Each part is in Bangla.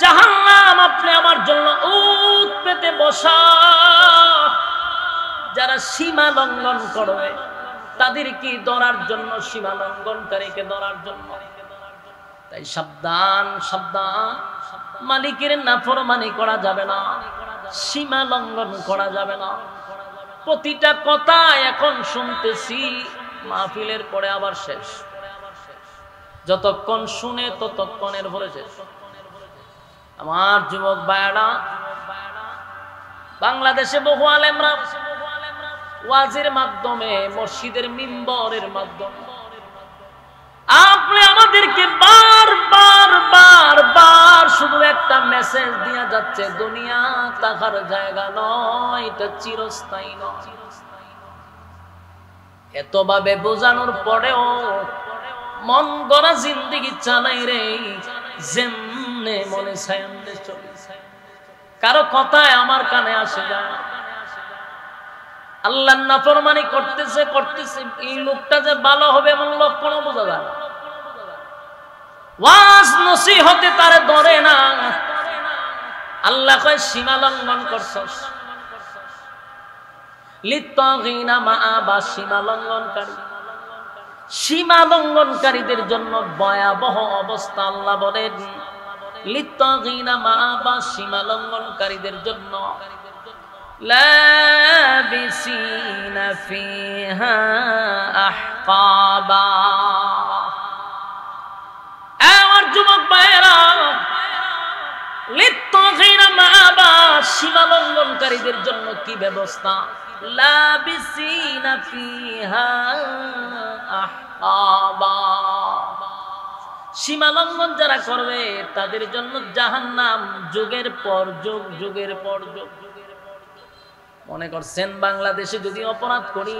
জাহান্নাম আপনি আমার জন্য উট পেতে বসা। যারা সীমা লঙ্ঘন করবে তাদেরকে ধরার জন্য, সীমা লঙ্ঘনকারীকে ধরার জন্য। তাই সাবধান সাবধান, মালিকের নাফরমানি করা যাবে না, সীমা লঙ্ঘন করা যাবে না। প্রতিটা কথা এখন শুনতেছি, মাহফিলের পরে আবার শেষ। যতক্ষণ শুনে ততক্ষণের পরে শেষ। আমার যুবক ভাইরা, বাংলাদেশে বহু আলেমরা ওয়াজের মাধ্যমে, মসজিদের মিম্বরের মাধ্যমে আপনি আমাদেরকে বারবার বারবার শুধু একটা মেসেজ দিয়া যাচ্ছে, দুনিয়া থাকার জায়গা নয়, এটা চিরস্থায়ী নয়। এতভাবে বোঝানোর পরেও মন গড়া জিন্দেগি চালাই রে, যেমনে মনে চায় এমনে চলে। কারো কথায় আমার কানে আসে যায়। আল্লাহর নাফরমানি করতেছে করতেছে, এই লোকটা যে ভালো হবে এমন লক্ষণ বোঝা যায় না। ওয়াজ নসিহতে তারে ধরে না। আল্লাহ কয় সীমা লঙ্ঘন করছস। লিত্তাগিনা মাআবা, সীমা লঙ্ঘনকারী। সীমা লঙ্ঘনকারীদের জন্য ভয়াবহ অবস্থা। আল্লাহ বলেন লিত্তাগিনা মাআবা, সীমা লঙ্ঘনকারীদের জন্য লাবিসিনা ফিহা আহকাবা। আমার যুবক ভাইয়েরা, লিত্তাগিনা মাআবা, সীমা লঙ্ঘনকারীদের জন্য কি ব্যবস্থা? লাবিসিনা ফিহা আহকাবা। সীমা লঙ্ঘন যারা করবে তাদের জন্য জাহান্নাম যুগের পর যুগ, যুগের পর যুগ। মনে করছেন বাংলাদেশে যদি অপরাধ করি,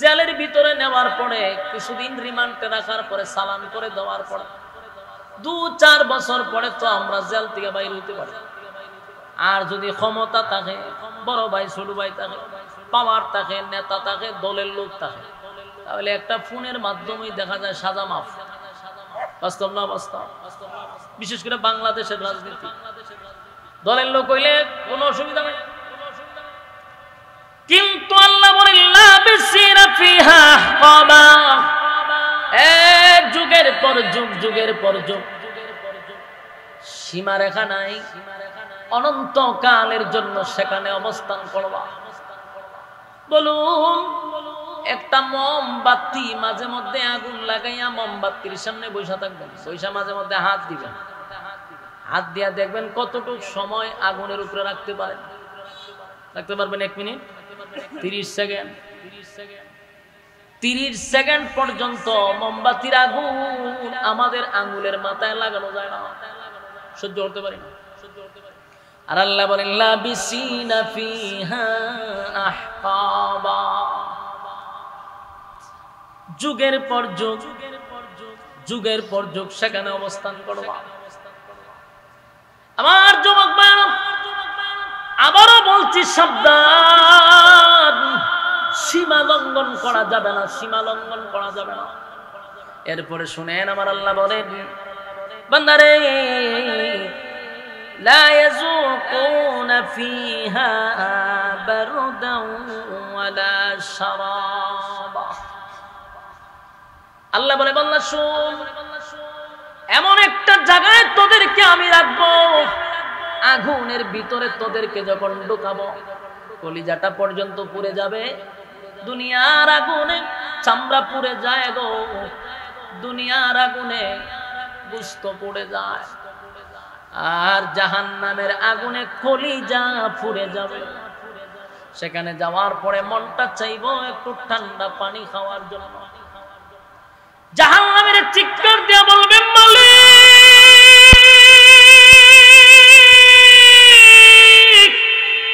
জেলের ভিতরে নেওয়ার পরে কিছুদিন রিমান্ডে রাখার পরে চালান করে দেওয়ার পরে 2-4 বছর পরে তো আমরা জেল থেকে বাইরে হইতে পারি। আর যদি ক্ষমতা থাকে, বড় ভাই ছোট ভাই থাকে, পাওয়ার থাকে, নেতা থাকে, দলের লোক থাকে, তাহলে একটা ফোনের মাধ্যমেই দেখা যায় সাজা মাফ। বাস্তব না বাস্তব? বিশেষ করে বাংলাদেশের রাজনীতি, দলের লোক হইলে কোনো অসুবিধা নেই। কিন্তু আল্লাহ বলেন লাবিসিনা ফিহা আহকাবা, এক যুগের পর যুগ, যুগের পর যুগ। সীমারেখা নাই, অনন্তকালের জন্য সেখানে অবস্থান করবা। বলুন, একটা মোমবাতি মাঝে মধ্যে আগুন লাগাইয়া মোমবাতির সামনে বসে থাকবেন, বসে মাঝে মধ্যে হাত দিবেন, হাত দিয়া দেখবেন কতটুকু সময় আগুনের উপরে রাখতে পারেন। রাখতে পারবেন 1 মিনিট, 30 সেকেন্ড। 30 সেকেন্ড পর্যন্ত মোমবাতির আগুন আমাদের আঙ্গুলের মাথায় লাগানো যায় না, সহ্য করতে পারি না। আর আল্লাহ বলেন লাবিসিনা ফিহা আহকাবা, যুগের পর যুগ, যুগের পর যুগ সেখানে অবস্থান করবা। আমার যুবক ভাইরা, আবারও বলছি সাবধান, সীমা লঙ্ঘন করা যাবে না, সীমা লঙ্ঘন করা যাবে না। এরপরে শুনেন, আমার আল্লাহ বলেন বান্দারে লা ইয়াযুকুনা ফিহা বারদান ওয়ালা শারাবা। আল্লাহ বলে বান্দা শুন, এমন একটা জায়গায় তোদেরকে আমি রাখবো, আগুনের ভিতরে তোদেরকে যখন ঢুকাবো কলিজাটা পর্যন্ত পুড়ে যাবে। দুনিয়ার আগুনে চামড়া পুড়ে যায় গো, দুনিয়ার আগুনে গোশত পুড়ে যায়, আর জাহান্নামের আগুনে কলিজা পুড়ে যাবে। সেখানে যাওয়ার পরে মনটা চাইবো একটু ঠান্ডা পানি খাওয়ার জন্য। জাহান্নামের চিৎকার দিয়ে বলবে মালিক,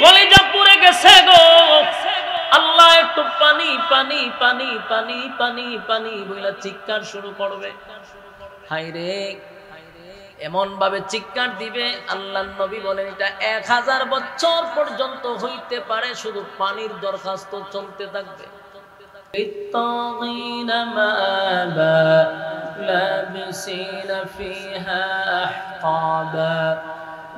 কলিজা পুড়ে গেছে গো, আল্লাহ একটু পানি পানি পানি পানি পানি পানি বলে চিৎকার শুরু করবে। হায় রে, এমন ভাবে চিৎকার দিবে, আল্লাহর নবী বলেন এটা 1000 বছর পর্যন্ত হইতে পারে, শুধু পানির দরখাস্ত চলতে থাকবে। لابسين فيها أحقابا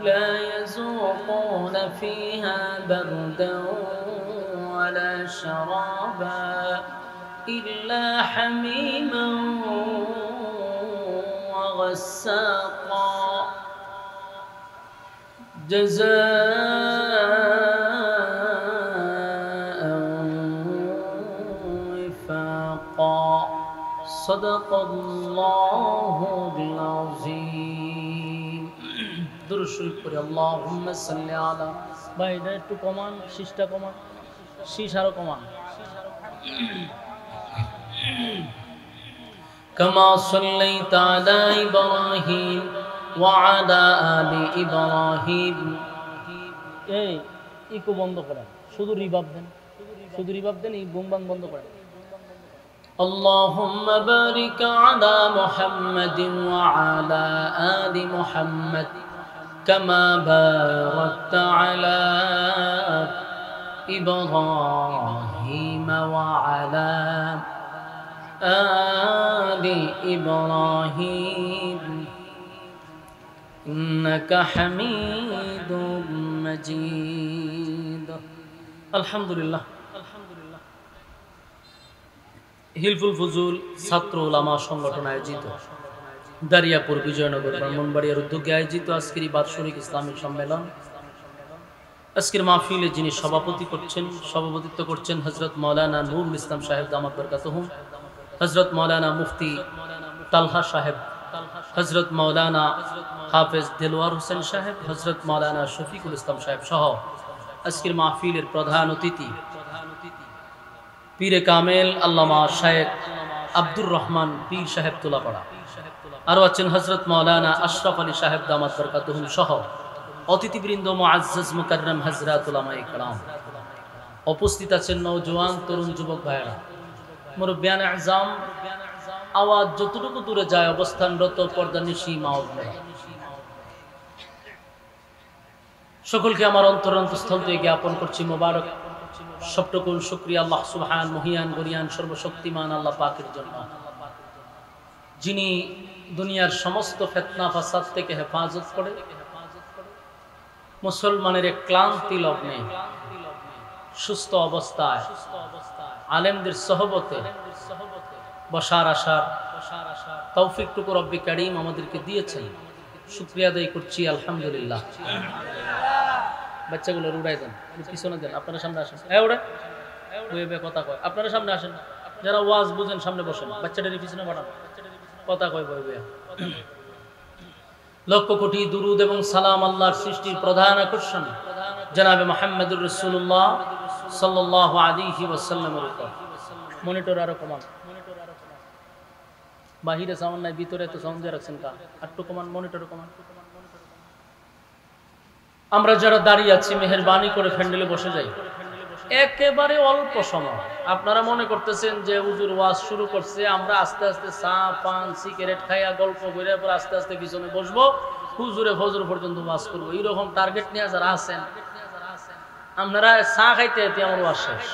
لا يذوقون فيها بردا ولا شرابا إلا حميما وغساقا جزاء وفاقا صدق الله العظيم درود শরীফ পড়ি আল্লাহুম্মা সাল্লি আলা ভাই এটা একটু কমান শীষটা কমান শীষ আরো কমান كما صليت على إبراهيم وعلى آل إبراهيم এই ইকো বন্ধ করেন শুধু রিভার্ব দেন এই বুমবাং বন্ধ করেন اللهم بارك على محمد وعلى آل محمد كما باركت على إبراهيم وعلى آل إبراهيم إنك حميد مجيد الحمد لله হিলফুল ফুজুল ছাত্র ওলামা সংগঠন আয়োজিত দারিয়াপুর বিজয়নগর ব্রাহ্মণবাড়িয়ার উদ্যোগে আয়োজিত আজকের এই বাৎসরিক ইসলামিক সম্মেলন আজকের মাহফিলে যিনি সভাপতিত্ব করছেন হযরত মাওলানা নুরুল ইসলাম সাহেব দামাত বরকাতুহুম, হযরত মাওলানা মুফতি তালহা সাহেব, হযরত মাওলানা হাফেজ দেলোয়ার হোসেন সাহেব, হযরত মাওলানা শফিকুল ইসলাম সাহেব সহ আজকের মাহফিলের প্রধান অতিথি পীরে কামেল আল্লামা শায়েখ আব্দুর রহমান পীর সাহেব তোলাপাড়া, আরও আছেন হযরত মাওলানা আশরাফ আলী সাহেব দামাত বরকাতুহুম সহ অতিথিবৃন্দ মুআজ্জাজ মুকাররম হযরত উলামায়ে কেরাম, উপস্থিত আছেন নওজোয়ান তরুণ যুবক ভাইরা, মুরব্বিয়ান আযম, আওয়াজ যতটুকু দূরে যায় অবস্থানরত পর্দানিশী মা ও বোনেরা, সকলকে আমার অন্তরস্থল থেকে জ্ঞাপন করছি মোবারক সবটুকুন শুকরিয়া আল্লাহ সুবহান মহিয়ান গরিয়ান সর্বশক্তিমান আল্লাহ পাকের জন্য, যিনি দুনিয়ার সমস্ত ফিতনা ফাসাদ থেকে হেফাজত করে মুসলমানের এক ক্লান্তি লগ্নে সুস্থ অবস্থায় আলেমদের সহবতে বসার আসার তৌফিকটুকু রব্বি কারীম আমাদেরকে দিয়েছেন, শুকরিয়া আদায় করছি আলহামদুলিল্লাহ। বাচ্চাগুলো উড়াই দেন, পিছনে দেন, আপনারা সামনে আসেন, ওড়ে কথা কয়, আপনারা সামনে আসেন, যারা ওয়াজ বুঝেন সামনে বসেন, বাচ্চাটার পিছনে পাঠান, কথা কয় বই বইয়া। লক্ষ কোটি দুরুদ এবং সালাম আল্লাহর সৃষ্টির প্রধান আকর্ষণ জনাবে মুহাম্মদুর রাসূলুল্লাহ সাল্লাল্লাহু আলাইহি ওয়াসাল্লামের উপর। মনিটর আরো কমান, বাহিরে সাউন্ড নাই, ভিতরে তো সাউন্ড দিয়ে রাখছেন কা, আটটু কমান, মনিটর কমান। আমরা যারা দাঁড়িয়ে আছি মেহেরবানি করে ফ্যান্ডেলে বসে যাই, একেবারে অল্প সময়। আপনারা মনে করতেছেন যে হুজুর ওয়াজ শুরু করছে, আমরা আস্তে আস্তে চা পান সিগারেট খাইয়া গল্প করে পর আস্তে আস্তে পিছনে বসবো, হুজুরে ফজর পর্যন্ত ওয়াজ করবো, এইরকম টার্গেট নিয়ে যারা আছেন আপনারা চা খাইতে খাইতে আমার ওয়াজ শেষ।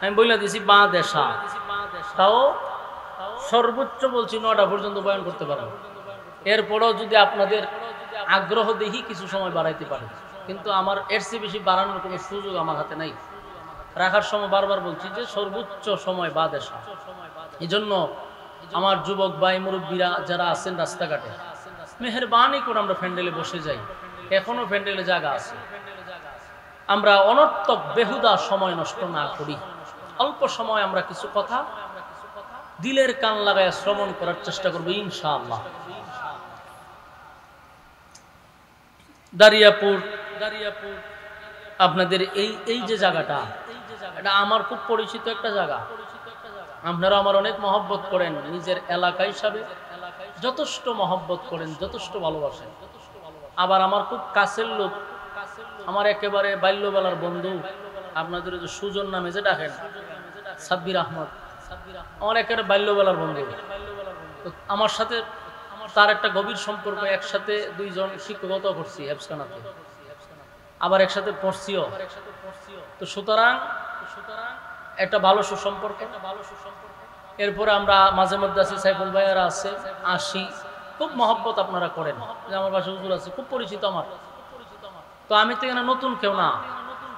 আমি বলে দিছি বাঁধে চা, তাও সর্বোচ্চ বলছি 9টা পর্যন্ত বয়ান করতে পারবো, এরপরও যদি আপনাদের আগ্রহ দেখি কিছু সময় বাড়াইতে পারে, কিন্তু আমার এর চেয়ে বেশি বাড়ানোর কোনো সুযোগ আমার হাতে নাই। রাখার সময় বারবার বলছি যে সর্বোচ্চ সময় বাদে। এই জন্য আমার যুবক ভাই মুরব্বীরা যারা আছেন রাস্তাঘাটে, মেহেরবানি করে আমরা প্যান্ডেলে বসে যাই, এখনো প্যান্ডেলে জায়গা আছে, আমরা অনর্থক বেহুদা সময় নষ্ট না করি, অল্প সময় আমরা কিছু কথা দিলের কান লাগায় শ্রবণ করার চেষ্টা করবো ইনশাআল্লাহ। দারিয়াপুর আপনাদের এই যে জায়গাটা, এটা আমার খুব পরিচিত একটা জায়গা, আপনারা আমার অনেক মহব্বত করেন, নিজের এলাকা হিসাবে যথেষ্ট মহব্বত করেন, যথেষ্ট ভালোবাসেন। আবার আমার খুব কাছের লোক, আমার একেবারে বাল্যবেলার বন্ধু, আপনাদের যে সুজন নামে যে ডাকেন সাব্বির আহমদ, আমার একেবারে বাল্যবেলার বন্ধু। আমার সাথে তার একটা গভীর সম্পর্ক, একসাথে দুইজন শিক্ষকতা করছি হেফজখানাতে, আবার একসাথে পড়ছিও, তো সুতরাং একটা ভালো সুসম্পর্ক। এরপরে আমরা মাঝে মধ্যে আছি, সাইফুল ভাইয়ারা আছে, আসি, খুব মহব্বত আপনারা করেন। যে আমার পাশে হুজুর আছে, খুব পরিচিত আমার। তো আমি তো এখানে নতুন কেউ না,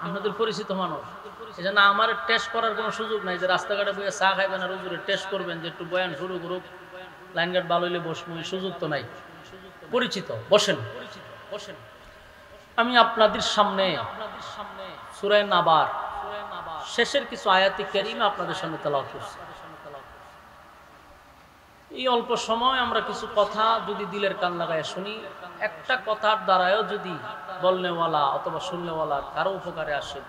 আপনাদের পরিচিত মানুষ। এই জন্য আমার টেস্ট করার কোনো সুযোগ নাই যে রাস্তাঘাটে বইয়ে চা খাইবেন আর হুজুরে টেস্ট করবেন যে একটু বয়ান শুরু করুক, লাইন গার্ড ভালো হইলে বসবো, এই সুযোগ তো নাই। পরিচিত, বসেন বসেন। আমি আপনাদের সামনে সূরা নাবার শেষের কিছু আয়াতি কারিমা আপনাদের সামনে তেলাওয়াত করছি। এই অল্প সময় আমরা কিছু কথা যদি দিলের কান লাগায় শুনি, একটা কথার দ্বারাও যদি বলনেওয়ালা অথবা শুননেওয়ালা কারো উপকারে আসে,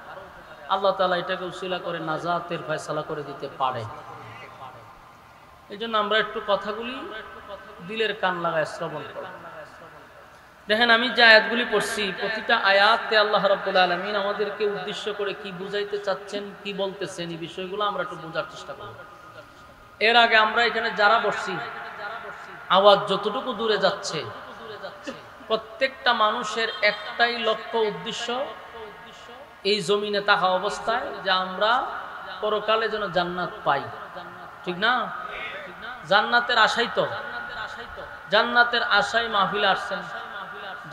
আল্লাহ তাআলা এটাকে উসিলা করে নাজাতের ফয়সালা করে দিতে পারে। এই জন্য আমরা একটু কথাগুলি দিলের কান লাগায় শ্রবণ করব। দেখেন, আমি যে আয়াতগুলি পড়ছি, প্রতিটা আয়াতে আল্লাহ রাব্বুল আলামিন আমাদেরকে উদ্দেশ্য করে কি বুঝাইতে চাচ্ছেন, কি বলতেছেন, এই বিষয়গুলো আমরা একটু বোঝার চেষ্টা করব। এর আগে আমরা এখানে যারা বসছি, আওয়াজ যতটুকু দূরে যাচ্ছে, প্রত্যেকটা মানুষের একটাই লক্ষ্য, উদ্দেশ্য, এই জমিনে থাকা অবস্থায় যে আমরা পরকালে যেন জান্নাত পাই, ঠিক না? জান্নাতের আশাই তো, জান্নাতের আশায় মাহফিলে আসছেন,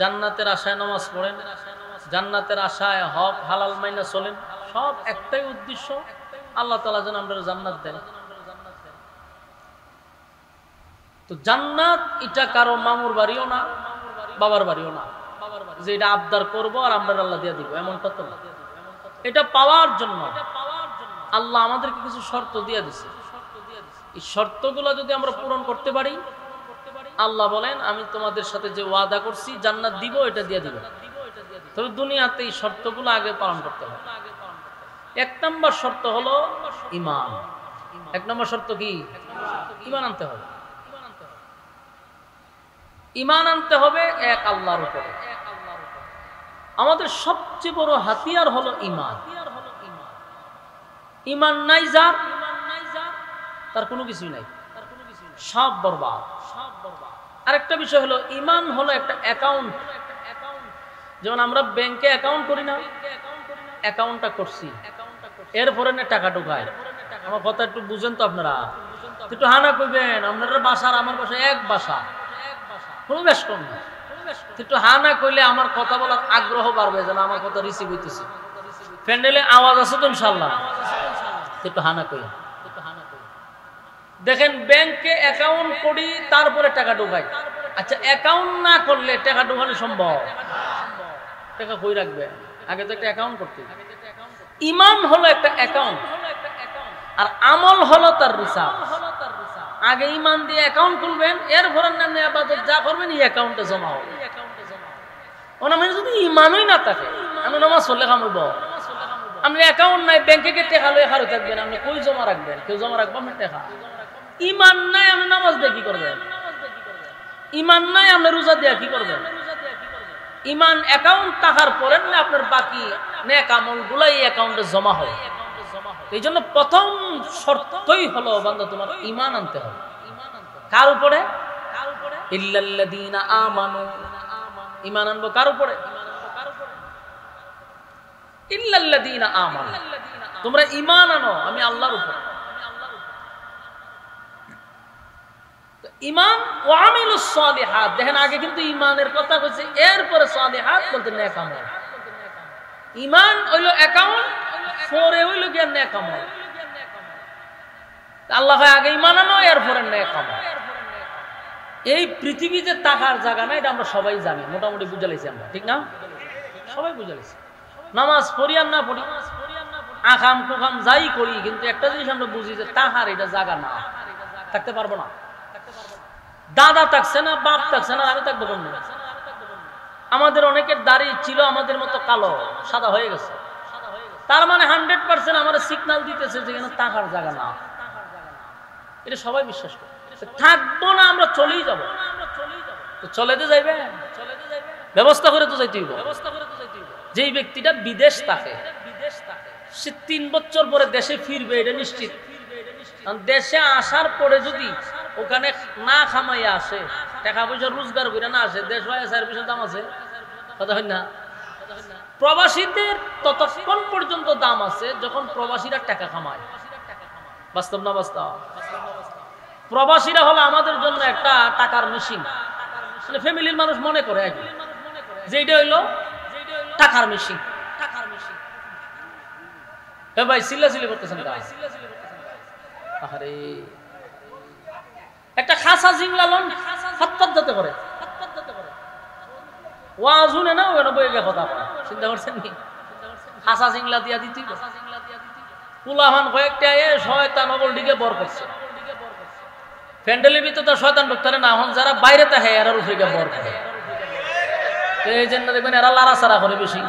জান্নাতের আশায় নামাজ পড়েন, জান্নাতের আশায় হক হালাল মাইনা চলেন। সব একটাই উদ্দেশ্য, আল্লাহ তাআলা যেন আমরা জান্নাত দেন। তো জান্নাত এটা কারো মামুর বাড়িও না, বাবার বাড়িও না যে এটা আবদার করবো আর আমরা আল্লাহ দিয়ে দিব, এমন কথা না। এটা পাওয়ার জন্য আল্লাহ আমাদেরকে কিছু শর্ত দিয়ে দিছে। এই শর্তগুলো যদি আমরা পূরণ করতে পারি, আল্লাহ বলেন আমি তোমাদের সাথে যে ওয়াদা করছি জান্নাত দিব, এটা দিয়ে দিব। তবে দুনিয়াতে এই শর্তগুলো আগে পালন করতে হবে। এক নম্বর শর্ত হলো ঈমান। এক নম্বর শর্ত কি? ঈমান আনতে হবে। ঈমান আনতে হবে এক আল্লাহর উপরে। আমাদের সবচেয়ে বড় হাতিয়ার হলো ঈমান। ঈমান নাই যার, তার কোনো কিছুই নাই, সব বরবাদ। আরেকটা বিষয় হলো ঈমান হলো একটা অ্যাকাউন্ট। যেমন আমরা ব্যাংকে অ্যাকাউন্ট করি না, অ্যাকাউন্টটা করছি, এরপরে না টাকা ঢোকায়। আমার কথা একটু বুঝেন তো আপনারা, একটু হানা কইবেন। আপনারা বাসার আমার বাসা এক বাসা, কোনো বেশ কম না। একটু হানা কইলে আমার কথা বলার আগ্রহ বাড়বে, যেন আমার কথা রিসিভ হইতেছে। প্যান্ডেলে আওয়াজ আছে তো ইনশাআল্লাহ? একটু হানা কই। দেখেন, ব্যাংকে অ্যাকাউন্ট করি, তারপরে টাকা ঢোকাই। আচ্ছা, অ্যাকাউন্ট না করলে টাকা ঢোকানো সম্ভব? টাকা কই রাখবে? আগে তো একটা অ্যাকাউন্ট করতে। ঈমান হলো একটা অ্যাকাউন্ট, আর আমল হলো তার রিসার্চ। আগে ঈমান দিয়ে অ্যাকাউন্ট খুলবেন, এরপরে ইবাদত যা করবেন এই অ্যাকাউন্টে জমা হবে। ওনা মানে যদি ঈমানই না থাকে, আমি নামাজ পড়লে কামাইব, আপনি অ্যাকাউন্ট নাই, ব্যাংকে গিয়ে টাকা লয়ে খারো থাকবেন, আপনি কই জমা রাখবেন? কেউ জমা রাখবেন না টাকা? ঈমান নাই, আপনি নামাজ দিয়ে কি করবেন? ঈমান নাই, আপনি রোজা দিয়ে কি করবেন? ঈমান অ্যাকাউন্ট থাকার পরে আপনার বাকি নেক আমলগুলো এই অ্যাকাউন্টে জমা হয়। এই জন্য প্রথম শর্তই হলো বান্দা তোমার ঈমান আনতে হবে। কার উপরে? ইল্লাল্লাযীনা আমানু। ঈমান আনবো কার উপরে? ইল্লাল্লাযীনা আমানু। তোমরা ঈমান আনো আমি আল্লাহর উপরে। ঈমান ওয়া আমিলুস সালিহাত। দেখেন, আগে কিন্তু ঈমানের কথা কইছে, এরপরে সালিহাত বলতে নেক আমল। ঈমান হইলো অ্যাকাউন্ট, পরে হইলো কি নেক আমল। আল্লাহ আগে ঈমান আনো, এরপরে নেক আমল। এই পৃথিবীতে টাকার জায়গা না, এটা আমরা সবাই জানি, মোটামুটি বুঝে লাইছি আমরা, ঠিক না? সবাই বুঝে লাইছি। নামাজ পড়ি আর না পড়ি, আকাম কুকাম যাই করি, কিন্তু একটা জিনিস আমরা বুঝি যে টাকার এটা জায়গা না, থাকতে পারবো না। দাদা থাকছে না, বাপ থাকছে না, আমি থাকবো কোন? আমাদের অনেকের দাড়ি ছিল আমাদের মতো কালো, সাদা হয়ে গেছে। তার মানে 100% আমার সিগন্যাল দিতেছে যে এখানে টাকার জায়গা না। এটা সবাই বিশ্বাস করে। থাকবো না, আমরা চলেই যাব। তো চলেতে যাইবে, ব্যবস্থা করে তো যাইতে হইব। যেই ব্যক্তিটা বিদেশ থাকে, সে 3 বছর পরে দেশে ফিরবে, এটা নিশ্চিত। দেশে আসার পরে যদি ওখানে না খামাইয়া আসে, টাকা পয়সা রোজগার করে না আসে, দেশ হয় সার্ভিসের দাম আছে, কথা হয় না? প্রবাসীদের ততক্ষণ পর্যন্ত দাম আছে যখন প্রবাসীরা টাকা কামায়। বাস্তব না বাস্তব? প্রবাসীরা হলো আমাদের জন্য একটা টাকার মেশিন। মানে ফ্যামিলির মানুষ মনে করে যে এটা হইলো টাকার মেশিন। ভাই চিল্লাচিল্লি করতেছেন আরে একটা খাসা জিংলা লন ফতফত দিতে পারে ওয়াজ শুনে না ওখানে বই গিয়ে কথা বলে চিন্তা করছেন নি খাসা জিংলা দিয়া দিতে পুলাহান কয়েকটা শয়তান ওগল দিকে বর করছে প্যান্ডেলের ভিতরে তো শয়তান ঢুকতে না এখন যারা বাইরে থাকে এরা উঠে গিয়ে বর করে এই জন্য দেখবেন এরা লাড়াচাড়া করে বেশি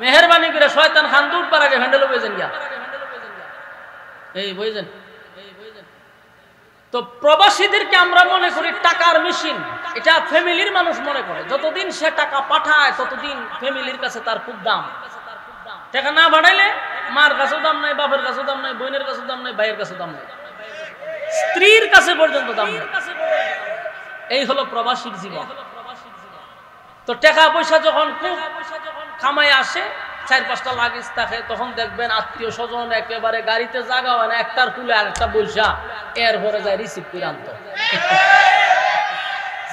মেহরবানি করে শয়তান খান দূর পার আগে প্যান্ডেলে বইছেন গিয়া এই বইছেন। তো প্রবাসীদেরকে আমরা মনে করি টাকার মেশিন, এটা ফ্যামিলির মানুষ মনে করে। যতদিন সে টাকা পাঠায় ততদিন ফ্যামিলির কাছে তার খুব দাম। টাকা না পাঠাইলে মার কাছেও দাম নাই, বাপের কাছেও দাম নাই, বোনের কাছেও দাম নাই, ভাইয়ের কাছেও দাম নাই, স্ত্রীর কাছে পর্যন্ত দাম নাই। এই হলো প্রবাসীর জীবন। তো টাকা পয়সা যখন খুব কামাই আসে, 4-5টা লাগেজ থাকে, তখন দেখবেন আত্মীয় স্বজন একেবারে গাড়িতে জায়গা হয় না, একটার কুলে আরেকটা বৈশা এরপরে যায় রিসিভ করে আনতো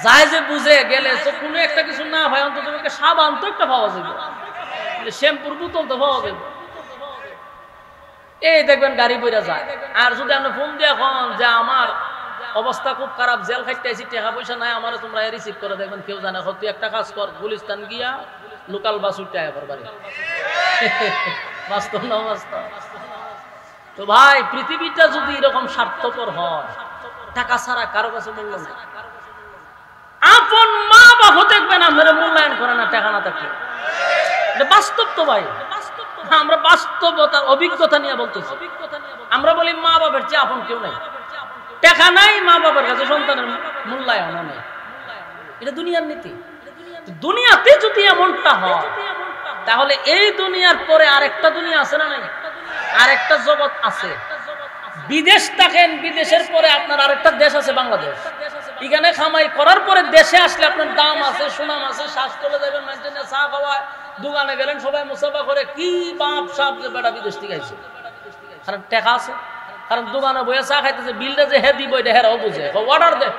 যায় যে বুঝে গেলে কোনো একটা কিছু না ভাই অন্তত সাবান তো একটা পাওয়া যাবে, শ্যাম্পুর বোতল তো পাওয়া যাবে, এই দেখবেন গাড়ি বইরা যায়। আর যদি আপনি ফোন দিয়ে এখন যে আমার অবস্থা খুব খারাপ, জেল খাইতে আইছি, টাকা পয়সা নাই, আমার তোমরা রিসিভ করে দেখবেন, কেউ জানে তুই একটা কাজ কর, গুলিস্তান গিয়া লোকাল বাস উঠতে আয় বাড়ি। বাস্তব না বাস্তব? তো ভাই পৃথিবীটা যদি এরকম স্বার্থপর হয়, টাকা ছাড়া কারো কাছে মূল্য নেই। আপন মা বাবা দেখবেন আমরা মূল্যায়ন করে না টাকা না থাকলে, বাস্তব তো ভাই। আমরা বাস্তবতার অভিজ্ঞতা নিয়ে বলতেছি। আমরা বলি মা বাবার চেয়ে আপন কেউ নাই, টাকা নাই মা বাবার কাছে সন্তানের মূল্যায়ন নেই, এটা দুনিয়ার নীতি। দুনিয়াতে যদি এমনটা হয় তাহলে এই দুনিয়ার পরে আরেকটা দুনিয়া আছে না নাই? আরেকটা জগৎ আছে। বিদেশ থাকেন, বিদেশের পরে আপনার আরেকটা দেশ আছে বাংলাদেশ। এখানে খামাই করার পরে দেশে আসলে আপনার দাম আছে, সুনাম আছে, শ্বাস চলে যাবেন, মানুষের চা খাওয়ায়, দোকানে গেলেন সবাই মুসাফা করে, কি বাপ সাপ যে বেটা বিদেশ থেকে আইছে, কারণ টাকা আছে। কারণ দোকানে বইয়া চা খাইতেছে, বিলটা যে হে দিব এটা হেরাও বুঝে, অর্ডার দে